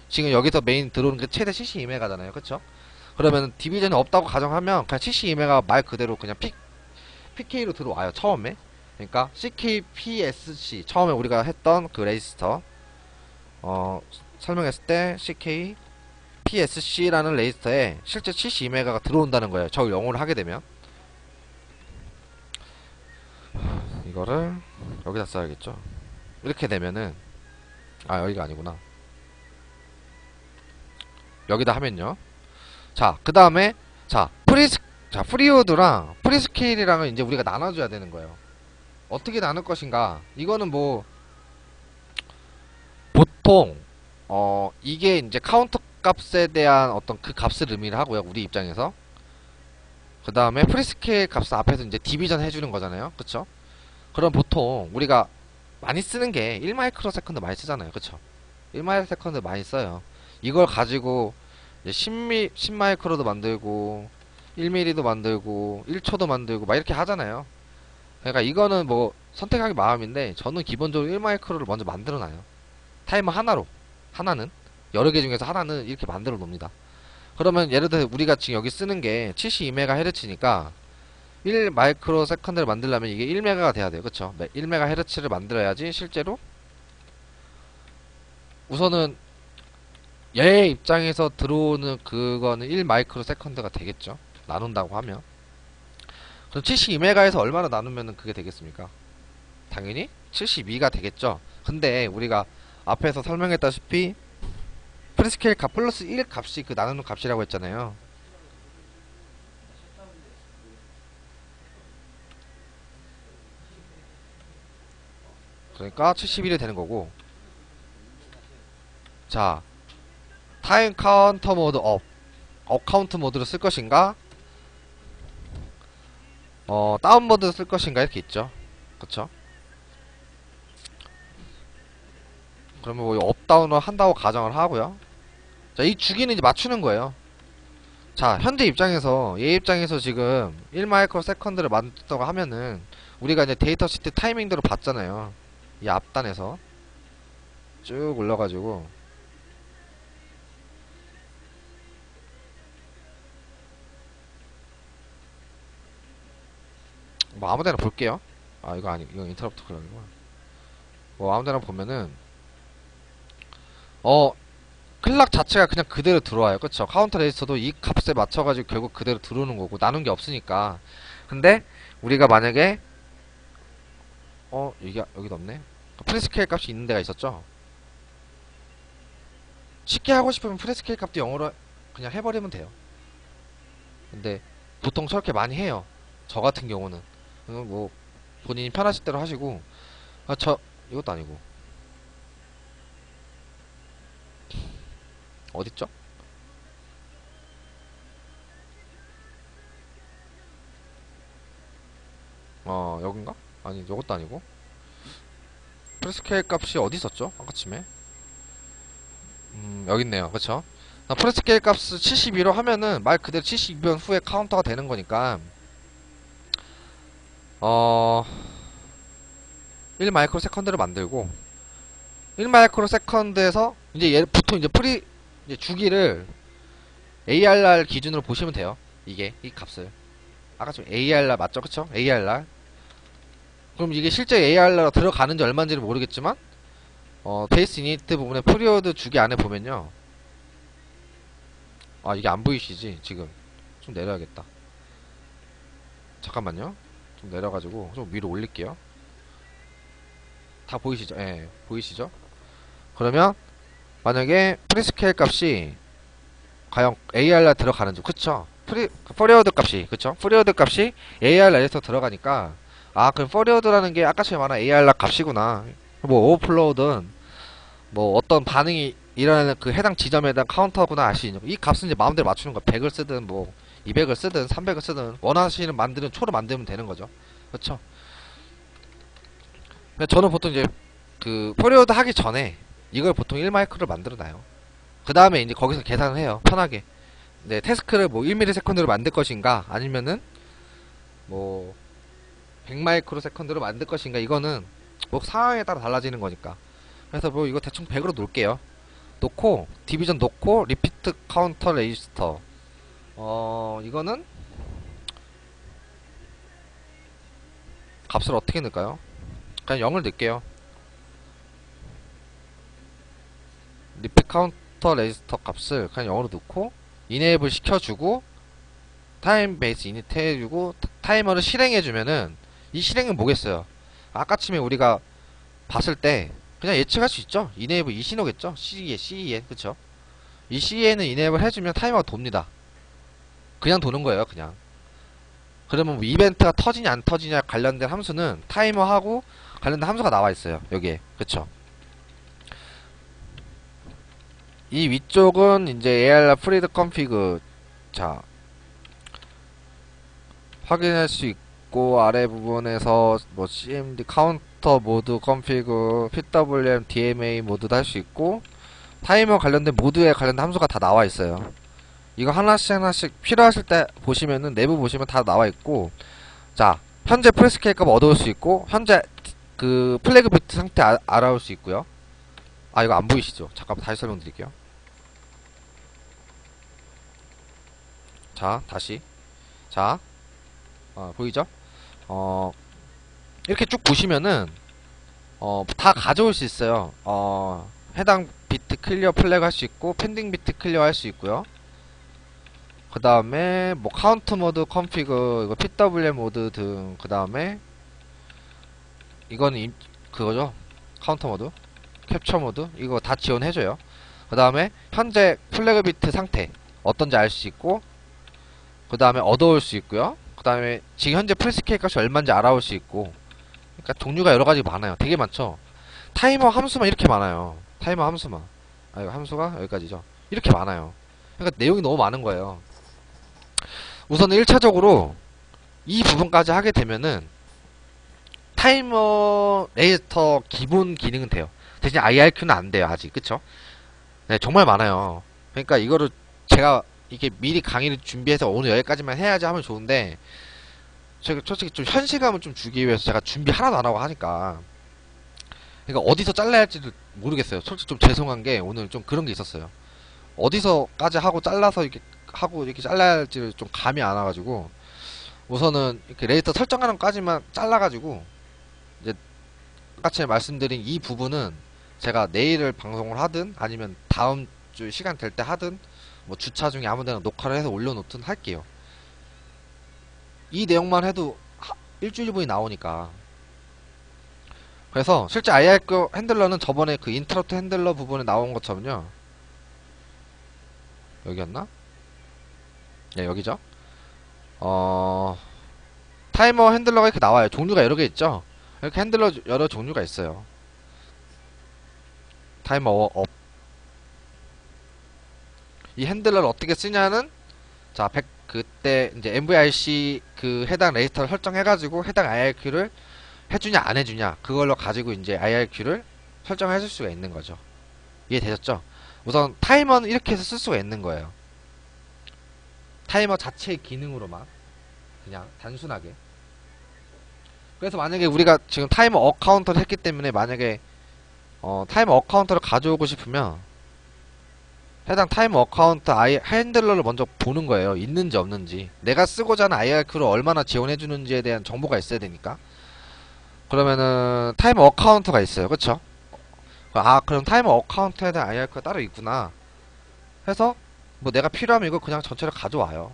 지금 여기서 메인 들어오는 게 최대 72메가잖아요. 그쵸? 그러면 디비전이 없다고 가정하면 그냥 72메가 말 그대로 그냥 PK로 들어와요. 처음에. 그러니까 CKPSC 처음에 우리가 했던 그 레지스터 설명했을 때 CKPSC라는 레지스터에 실제 72메가가 들어온다는 거예요. 저걸 영어로 하게 되면 이거를 여기다 써야겠죠. 이렇게 되면은 여기가 아니구나. 여기다 하면요. 자, 그 다음에 자 프리오드랑 프리스케일이랑은 이제 우리가 나눠줘야 되는 거예요. 어떻게 나눌 것인가? 이거는 뭐 보통 이게 이제 카운터 값에 대한 어떤 그 값을 의미를 하고요. 우리 입장에서. 그 다음에 프리스케일 값은 앞에서 이제 디비전 해주는 거잖아요. 그쵸? 그럼 보통 우리가 많이 쓰는 게 1마이크로 세컨드 많이 쓰잖아요. 그쵸? 1마이크로 세컨드 많이 써요. 이걸 가지고 이제 10마이크로도 만들고 1mm도 만들고 1초도 만들고 막 이렇게 하잖아요. 그러니까 이거는 뭐 선택하기 마음인데 저는 기본적으로 1마이크로를 먼저 만들어 놔요. 타이머 하나는 여러 개 중에서 하나는 이렇게 만들어 놓습니다. 그러면 예를 들어 우리가 지금 여기 쓰는 게 72MHz니까 1 마이크로 세컨드를 만들려면 이게 1메가가 돼야 돼요. 그쵸? 1MHz를 만들어야지 실제로 우선은 얘 입장에서 들어오는 그거는 1 마이크로 세컨드가 되겠죠. 나눈다고 하면. 그럼 72메가에서 얼마나 나누면 그게 되겠습니까? 당연히 72가 되겠죠. 근데 우리가 앞에서 설명했다시피 프리스케일 값 플러스 1 값이 그 나누는 값이라고 했잖아요. 그러니까 71이 되는 거고. 자, 타임 카운터 모드 업. 어카운트 모드로 쓸 것인가, 다운 모드로 쓸 것인가 이렇게 있죠. 그쵸? 그러면 뭐 업다운을 한다고 가정을 하고요. 자, 이 주기는 이제 맞추는 거예요. 자, 현재 입장에서 얘 입장에서 지금 1마이크로 세컨드를 만든다고 하면은 우리가 이제 데이터 시트 타이밍대로 봤잖아요. 이 앞단에서 쭉 올려가지고 뭐 아무데나 볼게요. 아, 이거 아니, 이거 인터럽트 그러는구나. 뭐 아무데나 보면은 어 클락 자체가 그냥 그대로 들어와요. 그쵸? 카운터 레지스터도 이 값에 맞춰가지고 결국 그대로 들어오는 거고 나눈 게 없으니까. 근데 우리가 만약에 이게 여기도 없네. 프리스케일 값이 있는 데가 있었죠. 쉽게 하고 싶으면 프리스케일 값도 0으로 그냥 해버리면 돼요. 근데 보통 저렇게 많이 해요. 저 같은 경우는 뭐 본인이 편하실 대로 하시고. 이것도 아니고 어딨죠? 여긴가? 아니, 이것도 아니고 프리스케일 값이 어디 있었죠? 아까쯤에 여기 있네요. 그쵸? 프리스케일 값을 72로 하면은 말 그대로 72번 후에 카운터가 되는 거니까 1 마이크로 세컨드를 만들고 1 마이크로 세컨드에서 이제 얘 보통 이제 이제 주기를 ARR 기준으로 보시면 돼요. 이 값을 아까 좀 ARR 맞죠? 그쵸? ARR. 그럼 이게 실제 ARR로 들어가는지 얼마인지는 모르겠지만 베이스 이니트 부분에 프리오드 주기 안에 보면요. 아, 이게 안 보이시지 지금. 좀 내려야겠다. 잠깐만요. 좀 내려가지고 좀 위로 올릴게요. 다 보이시죠? 예, 보이시죠? 그러면 만약에 프리스케일 값이 과연 ARR 들어가는지. 그쵸? 프리오드 값이, 그쵸? 프리오드 값이 ARR에서 들어가니까 그럼 프리오드라는 게 아까처럼 말한 ARR 값이구나. 뭐 오버플로우든 뭐 어떤 반응이 일어나는 그 해당 지점에 대한 카운터구나 아시죠? 이 값은 이제 마음대로 맞추는 거. 100을 쓰든 뭐 200을 쓰든 300을 쓰든 원하시는 만드는 초로 만들면 되는 거죠. 그쵸? 근데 저는 보통 이제 그 포리오드 하기 전에 이걸 보통 1마이크로를 만들어 놔요. 그 다음에 이제 거기서 계산을 해요. 편하게. 네, 태스크를 뭐 1ms로 만들 것인가 아니면은 뭐 100마이크로 세컨드로 만들 것인가, 이거는 뭐 상황에 따라 달라지는 거니까. 그래서 뭐 이거 대충 100으로 놓을게요. 놓고 디비전 놓고 리피트 카운터 레지스터 이거는 값을 어떻게 넣을까요? 그냥 0을 넣을게요. 리피트 카운터 레지스터 값을 그냥 0으로 넣고 이네이블 시켜주고 타임 베이스 이닛 해주고 타이머를 실행해주면은 이 실행은 뭐겠어요? 아까쯤에 우리가 봤을 때 그냥 예측할 수 있죠? 이네이블 이 신호겠죠? CE 그쵸? 이 CE에는 이네이블 해주면 타이머가 돕니다. 그냥 도는 거예요, 그냥. 그러면 뭐 이벤트가 터지냐 안 터지냐 관련된 함수는 타이머하고 관련된 함수가 나와 있어요, 여기에. 그쵸? 이 위쪽은 이제 ARR 프리드 컨피그. 자, 확인할 수 있고, 아래 부분에서 뭐 CMD 카운터 모드 컨피그, PWM, DMA 모드도 할 수 있고, 타이머 관련된 모드에 관련된 함수가 다 나와 있어요. 이거 하나씩 필요하실 때 보시면은 내부 보시면 다 나와 있고. 자, 현재 프레스케일 값 얻어올 수 있고, 현재 그 플래그 비트 상태 알아올 수 있고요. 이거 안 보이시죠? 잠깐 다시 설명드릴게요. 자, 다시. 자, 보이죠? 이렇게 쭉 보시면은 다 가져올 수 있어요. 해당 비트 클리어 플래그 할 수 있고, 펜딩 비트 클리어 할 수 있고요. 그 다음에 뭐 카운트 모드 컨피그, 이거 PWM 모드 등. 그 다음에 이거는 그거죠. 카운터 모드, 캡처 모드, 이거 다 지원해줘요. 그 다음에 현재 플래그 비트 상태 어떤지 알 수 있고, 그 다음에 얻어올 수 있고요. 그 다음에 지금 현재 프리스케일 값이 얼마인지 알아올 수 있고. 그러니까 종류가 여러가지 많아요. 되게 많죠. 타이머 함수만 이렇게 많아요. 타이머 함수만. 이거 함수가 여기까지죠. 이렇게 많아요. 그러니까 내용이 너무 많은 거예요. 우선은 1차적으로 이 부분까지 하게 되면은 타이머 레지스터 기본 기능은 돼요. 대신 IRQ는 안 돼요, 아직. 그쵸? 네, 정말 많아요. 그러니까 이거를 제가 이게 미리 강의를 준비해서 오늘 여기까지만 해야지 하면 좋은데, 제가 솔직히 좀 현실감을 좀 주기 위해서 제가 준비 하나도 안 하고 하니까, 그러니까 어디서 잘라야 할지를 모르겠어요. 솔직히 좀 죄송한 게 오늘 좀 그런 게 있었어요. 어디서까지 하고 잘라서 이렇게 하고 이렇게 잘라야 할지를 좀 감이 안 와가지고, 우선은 이렇게 레지스터 설정하는 것까지만 잘라가지고, 이제 아까 전에 말씀드린 이 부분은 제가 내일을 방송을 하든 아니면 다음 주 시간 될 때 하든 뭐 주차 중에 아무 데나 녹화를 해서 올려놓든 할게요. 이 내용만 해도 일주일분이 나오니까. 그래서 실제 IRQ 핸들러는 저번에 그 인터럽트 핸들러 부분에 나온 것처럼요. 여기였나? 네, 여기죠. 어, 타이머 핸들러가 이렇게 나와요. 종류가 여러 개 있죠? 이렇게 핸들러 여러 종류가 있어요. 타이머 업. 이 핸들러를 어떻게 쓰냐는, 자, 그때 이제 MVRC 그 해당 레지스터를 설정해가지고 해당 IRQ를 해주냐 안 해주냐 그걸로 가지고 이제 IRQ를 설정해 줄 수가 있는 거죠. 이해되셨죠? 우선 타이머는 이렇게 해서 쓸 수가 있는 거예요. 타이머 자체의 기능으로만 그냥 단순하게. 그래서 만약에 우리가 지금 타이머 어카운트를 했기 때문에 만약에 타이머 어카운트를 가져오고 싶으면 해당 타이머 어카운트 핸들러를 먼저 보는 거예요. 있는지 없는지. 내가 쓰고자 하는 IRQ를 얼마나 지원해주는지에 대한 정보가 있어야 되니까. 그러면은 타이머 어카운트가 있어요. 그쵸? 아, 그럼 타이머 어카운트에 대한 IRQ가 따로 있구나 해서 뭐 내가 필요하면 이거 그냥 전체를 가져와요.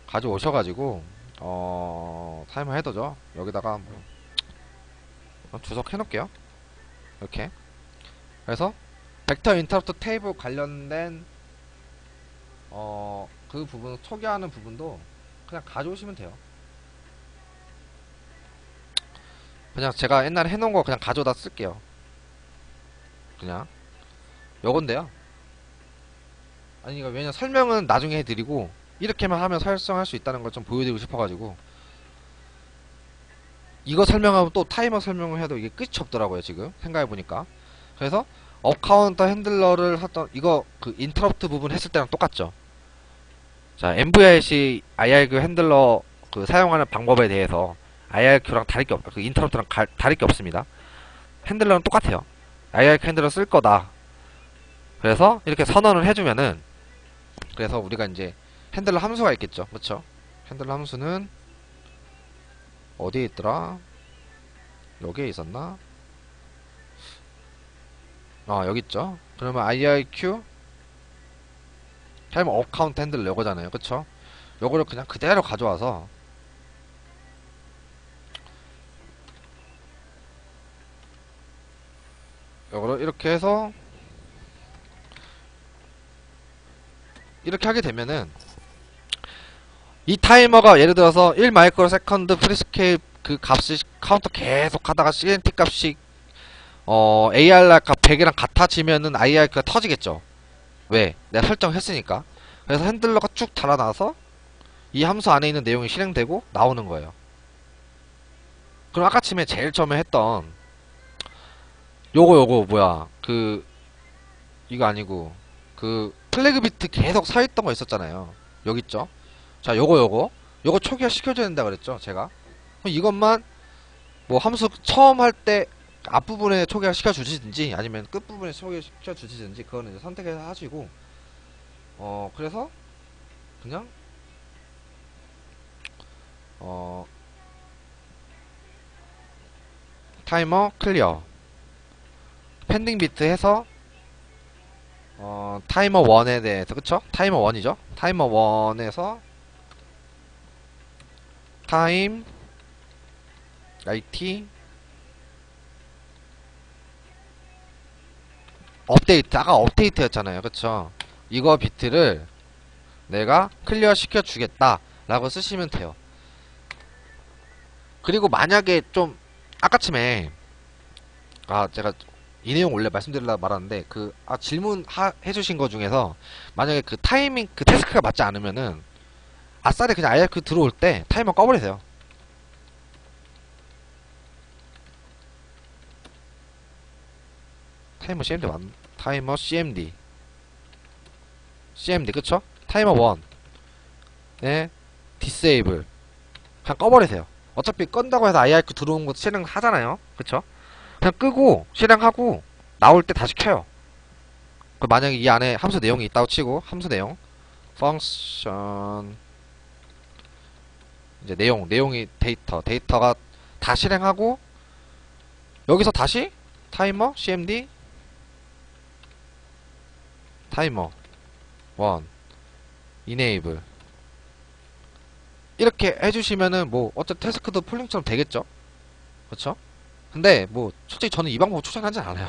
가져오셔가지고 타이머 헤더죠. 여기다가 뭐 주석 해놓을게요. 이렇게. 그래서 벡터 인터럽트 테이블 관련된 그 부분 소개하는 부분도 그냥 가져오시면 돼요. 그냥 제가 옛날에 해놓은 거 그냥 가져다 쓸게요. 그냥 요건데요. 아니 이거 왜냐 설명은 나중에 해드리고 이렇게만 하면 설정할 수 있다는 걸 좀 보여드리고 싶어가지고 이거 설명하면 또 타이머 설명을 해도 이게 끝이 없더라고요 지금 생각해보니까. 그래서 업카운터 핸들러를 하던 이거 그 인터럽트 부분 했을 때랑 똑같죠. 자, MVRC IRQ 핸들러 그 사용하는 방법에 대해서 IRQ랑 다를 게 그 인터럽트랑 다를 게 없습니다. 핸들러는 똑같아요. IRQ 핸들러 쓸 거다. 그래서 이렇게 선언을 해주면은, 그래서 우리가 이제 핸들러 함수가 있겠죠. 그쵸? 핸들러 함수는 어디에 있더라? 여기에 있었나? 여기 있죠. 그러면 IRQ 타이머 어카운트 핸들러 요거잖아요. 그쵸? 요거를 그냥 그대로 가져와서 요거를 이렇게 해서 이렇게 하게 되면은 이 타이머가 예를 들어서 1 마이크로 세컨드 프리스케일 그 값이 카운터 계속 하다가 CNT 값이 ARR 값 100이랑 같아지면은 IRQ가 터지겠죠. 왜? 내가 설정했으니까. 그래서 핸들러가 쭉 달아나서 이 함수 안에 있는 내용이 실행되고 나오는 거예요. 그럼 아까 처음에 제일 처음에 했던 요거 뭐야 이거 아니고 그 플래그 비트 계속 서있던 거 있었잖아요. 여기 있죠. 자, 요거 초기화 시켜줘야 된다 그랬죠 제가. 그럼 이것만 뭐 함수 처음 할 때 앞부분에 초기화 시켜주시든지 아니면 끝부분에 초기화 시켜주시든지 그거는 이제 선택해서 하시고 그래서 그냥 타이머 클리어 펜딩 비트 해서 타이머 1에 대해서 그쵸? 타이머 1이죠? 타이머 1에서 타임 IT 업데이트 아까 업데이트였잖아요. 그쵸? 이거 비트를 내가 클리어 시켜 주겠다 라고 쓰시면 돼요. 그리고 만약에 좀 아까쯤에 제가 이 내용 원래 말씀드리려고 말하는데 질문 해주신 거 중에서 만약에 그 타이밍 그 태스크가 맞지 않으면은 아싸리 그냥 아예 그 들어올 때 타이머 꺼버리세요. 타이머 CMD 타이머 CMD 그쵸? 타이머 1에 디세이블 그냥 꺼버리세요. 어차피 끈다고 해서 IRQ 들어온 거 실행하잖아요. 그쵸? 그냥 끄고 실행하고 나올 때 다시 켜요. 만약에 이 안에 함수 내용이 있다고 치고 함수 내용 펑션 이제 내용이 데이터가 다 실행하고 여기서 다시 타이머 CMD 타이머 1 이네이블 이렇게 해주시면은 뭐 어차피 태스크도 폴링처럼 되겠죠. 그쵸? 근데 뭐 솔직히 저는 이 방법 추천하진 않아요.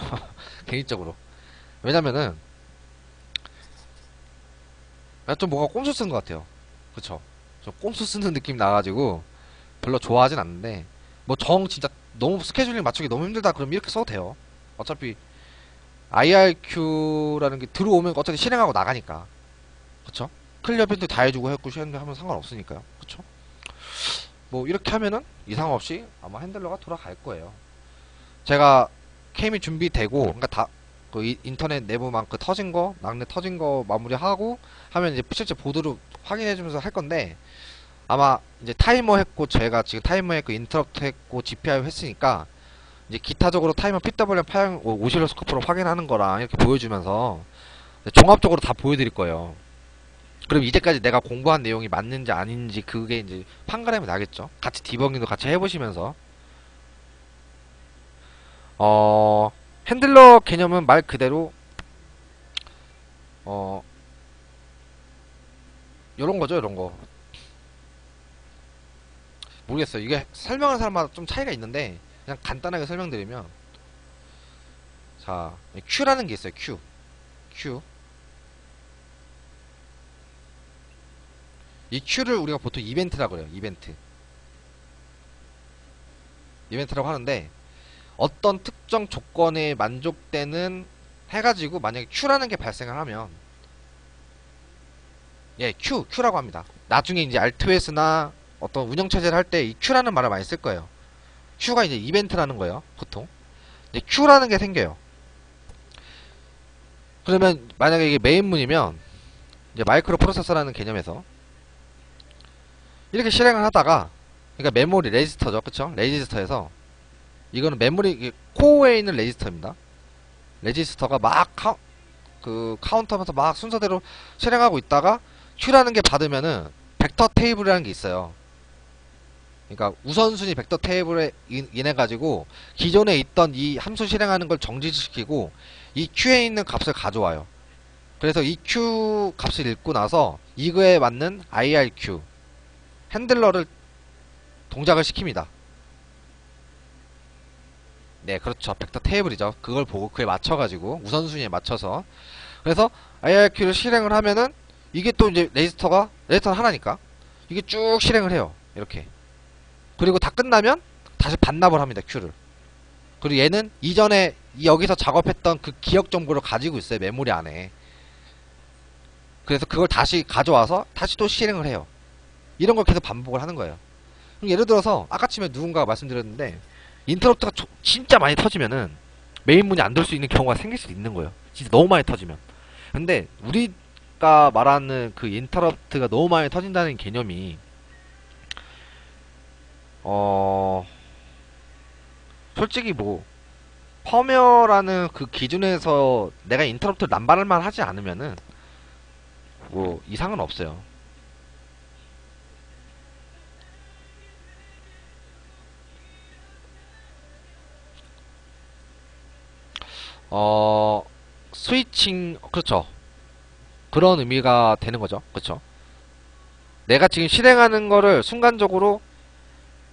개인적으로. 왜냐면은 좀 뭔가 꼼수 쓰는 것 같아요. 그쵸? 좀 꼼수 쓰는 느낌 나가지고 별로 좋아하진 않는데 뭐 진짜 너무 스케줄링 맞추기 너무 힘들다 그러면 이렇게 써도 돼요. 어차피 IRQ라는 게 들어오면 어차피 실행하고 나가니까. 그쵸? 클리어 밴드 다 해주고 했고 실행하면 상관없으니까요. 그쵸? 뭐 이렇게 하면은 이상 없이 아마 핸들러가 돌아갈 거예요. 제가 케미 준비되고 그러니까 다 그 인터넷 내부만 그 터진 거 낙뢰 터진 거 마무리하고 하면 이제 실제 보드로 확인해주면서 할 건데 아마 이제 타이머 했고 제가 지금 타이머 했고 인터럽트 했고 GPIO 했으니까 이제 기타적으로 타이머 PWM 파형 오실로스코프로 확인하는 거랑 이렇게 보여주면서 종합적으로 다 보여드릴 거예요. 그럼 이제까지 내가 공부한 내용이 맞는지 아닌지 그게 이제 판가름이 나겠죠. 같이 디버깅도 같이 해보시면서 핸들러 개념은 말 그대로 요런 거죠, 요런 거. 모르겠어요. 이게 설명하는 사람마다 좀 차이가 있는데 그냥 간단하게 설명드리면 자, Q라는 게 있어요. Q. 이 Q를 우리가 보통 이벤트라고 그래요. 이벤트라고 하는데 어떤 특정 조건에 만족되는 해가지고 만약에 Q라는 게 발생을 하면 Q라고 합니다. 나중에 이제 RTOS나 어떤 운영체제를 할 때 이 Q라는 말을 많이 쓸 거예요. Q가 이제 이벤트라는 거예요. 보통 이제 Q라는 게 생겨요. 그러면 만약에 이게 메인문이면 이제 마이크로 프로세서라는 개념에서 이렇게 실행을 하다가 그러니까 메모리 레지스터죠. 그쵸? 레지스터에서 이거는 메모리 코어에 있는 레지스터입니다. 레지스터가 막 카운터하면서 막 순서대로 실행하고 있다가 Q라는 게 받으면은 벡터 테이블이라는 게 있어요. 그러니까 우선순위 벡터 테이블에 인해 가지고 기존에 있던 이 함수 실행하는 걸 정지시키고 이 Q에 있는 값을 가져와요. 그래서 이 Q 값을 읽고 나서 이거에 맞는 IRQ 핸들러를 동작을 시킵니다. 네, 그렇죠. 벡터 테이블이죠. 그걸 보고 그에 맞춰가지고 우선순위에 맞춰서 그래서 IRQ를 실행을 하면은 이게 또 이제 레지스터는 하나니까 이게 쭉 실행을 해요. 이렇게. 그리고 다 끝나면 다시 반납을 합니다. Q를. 그리고 얘는 이전에 여기서 작업했던 그 기억 정보를 가지고 있어요. 메모리 안에. 그래서 그걸 다시 가져와서 다시 또 실행을 해요. 이런 걸 계속 반복을 하는 거예요. 그럼 예를 들어서 아까쯤에 누군가가 말씀드렸는데 인터럽트가 진짜 많이 터지면은 메인문이 안 돌 수 있는 경우가 생길 수도 있는 거예요. 진짜 너무 많이 터지면. 근데 우리가 말하는 그 인터럽트가 너무 많이 터진다는 개념이 솔직히 뭐 펌웨어라는 그 기준에서 내가 인터럽트를 남발만 하지 않으면은 뭐 이상은 없어요. 스위칭 그렇죠. 그런 의미가 되는 거죠. 그렇죠. 내가 지금 실행하는 거를 순간적으로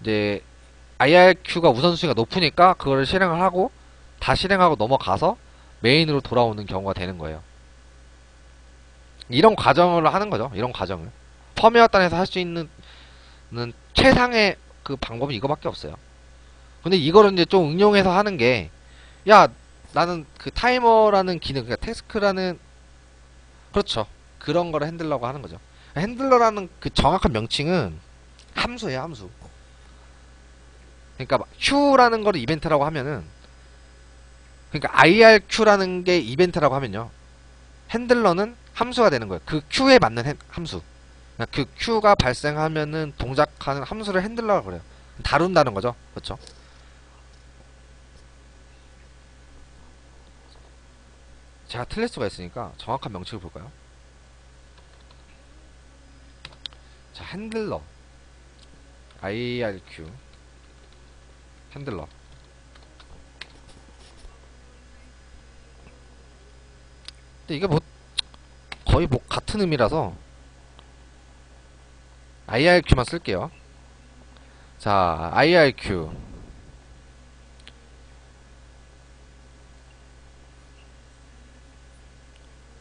이제 IRQ가 우선순위가 높으니까 그거를 실행을 하고 다 실행하고 넘어가서 메인으로 돌아오는 경우가 되는 거예요. 이런 과정을 하는 거죠. 이런 과정을 펌웨어 단에서 할 수 있는 최상의 그 방법은 이거밖에 없어요. 근데 이거를 이제 좀 응용해서 하는 게 야 나는 그 타이머라는 기능, 그러니까 태스크라는, 그렇죠. 그런 거를 핸들러고 하는 거죠. 핸들러라는 그 정확한 명칭은 함수예요, 함수. 그러니까 Q라는 거를 이벤트라고 하면은, 그러니까 IRQ라는 게 이벤트라고 하면요, 핸들러는 함수가 되는 거예요. 그 Q에 맞는 함수. 그러니까 그 Q가 발생하면은 동작하는 함수를 핸들러라고 그래요. 다룬다는 거죠. 그렇죠? 제가 틀릴 수가 있으니까 정확한 명칭을 볼까요? 자, 핸들러. IRQ. 핸들러. 근데 이게 뭐 거의 뭐 같은 의미라서 IRQ만 쓸게요. 자, IRQ.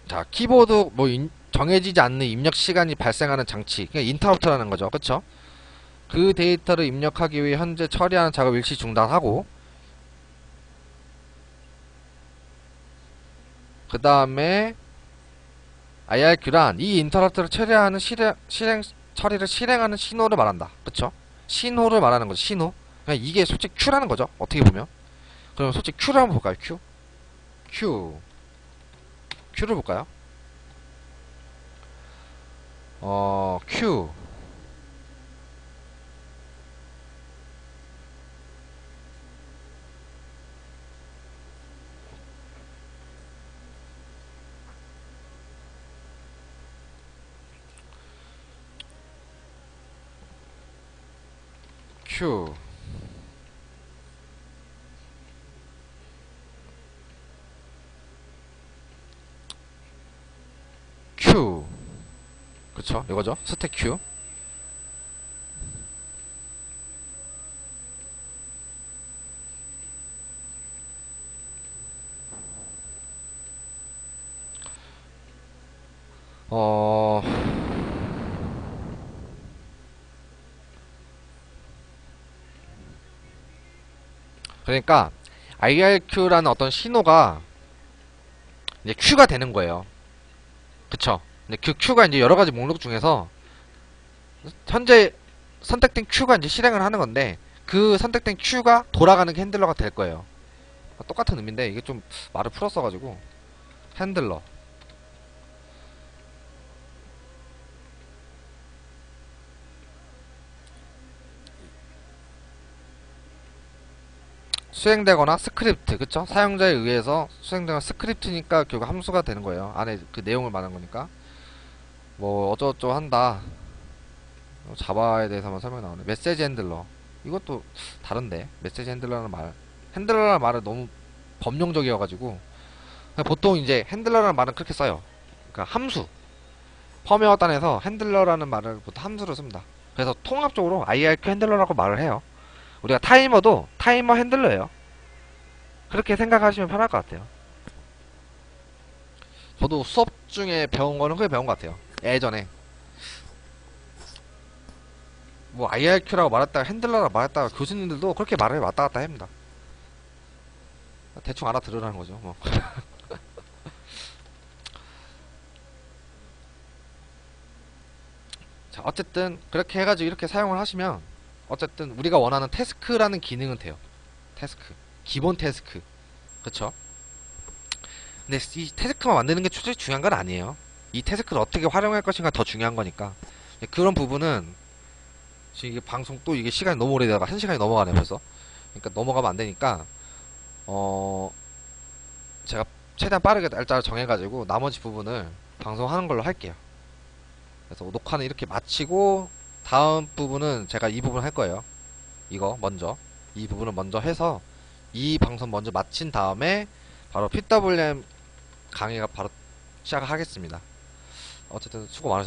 자, 키보드 뭐 정해지지 않는 입력 시간이 발생하는 장치. 그냥 인터럽트라는 거죠. 그쵸? 그 데이터를 입력하기 위해 현재 처리하는 작업 일시 중단하고, 그 다음에 IRQ란 이 인터럽트를 처리하는 처리를 실행하는 신호를 말한다. 그쵸? 신호를 말하는 거죠. 신호. 그냥 이게 솔직히 Q라는 거죠. 어떻게 보면. 그럼 솔직히 Q를 한번 볼까요? Q. Q. Q를 볼까요? Q. Q. Q. 그쵸? 이거죠? 스택 Q. 어, 그러니까 IRQ라는 어떤 신호가 이제 Q가 되는 거예요. 그쵸? 근데 그 Q가 이제 여러 가지 목록 중에서 현재 선택된 Q가 이제 실행을 하는 건데, 그 선택된 Q가 돌아가는 게 핸들러가 될 거예요. 똑같은 의미인데 이게 좀 말을 풀었어가지고 핸들러. 수행되거나 스크립트, 그쵸? 사용자에 의해서 수행되는 스크립트니까 결국 함수가 되는 거예요. 안에 그 내용을 말하는 거니까. 뭐 어쩌고저쩌고 한다. 자바에 대해서 한번 설명 나오네. 메시지 핸들러. 이것도 다른데. 메시지 핸들러라는 말. 핸들러라는 말은 너무 범용적이어가지고 보통 이제 핸들러라는 말은 그렇게 써요. 그러니까 함수. 펌웨어 단에서 핸들러라는 말을 보통 함수로 씁니다. 그래서 통합적으로 IRQ 핸들러라고 말을 해요. 우리가 타이머도 타이머 핸들러예요. 그렇게 생각하시면 편할 것 같아요. 저도 수업 중에 배운 거는 그게 배운 것 같아요. 예전에 뭐 IRQ라고 말했다가 핸들러라고 말했다가 교수님들도 그렇게 말을 왔다 갔다 합니다. 대충 알아들으라는 거죠. 뭐. 자, 어쨌든 그렇게 해가지고 이렇게 사용을 하시면 어쨌든 우리가 원하는 태스크라는 기능은 돼요. 태스크. 기본 태스크. 그쵸? 근데 이 태스크만 만드는 게 솔직히 중요한 건 아니에요. 이 태스크를 어떻게 활용할 것인가 더 중요한 거니까. 그런 부분은 지금 이게 방송 또 이게 시간이 너무 오래되다가 1시간이 넘어가네 벌써. 그러니까 넘어가면 안 되니까 어 제가 최대한 빠르게 날짜를 정해가지고 나머지 부분을 방송하는 걸로 할게요. 그래서 녹화는 이렇게 마치고 다음 부분은 제가 이 부분 할 거예요. 이거 먼저 이 부분을 먼저 해서 이 방송 먼저 마친 다음에 바로 PWM 강의가 바로 시작하겠습니다. 어쨌든 수고 많으셨습니다.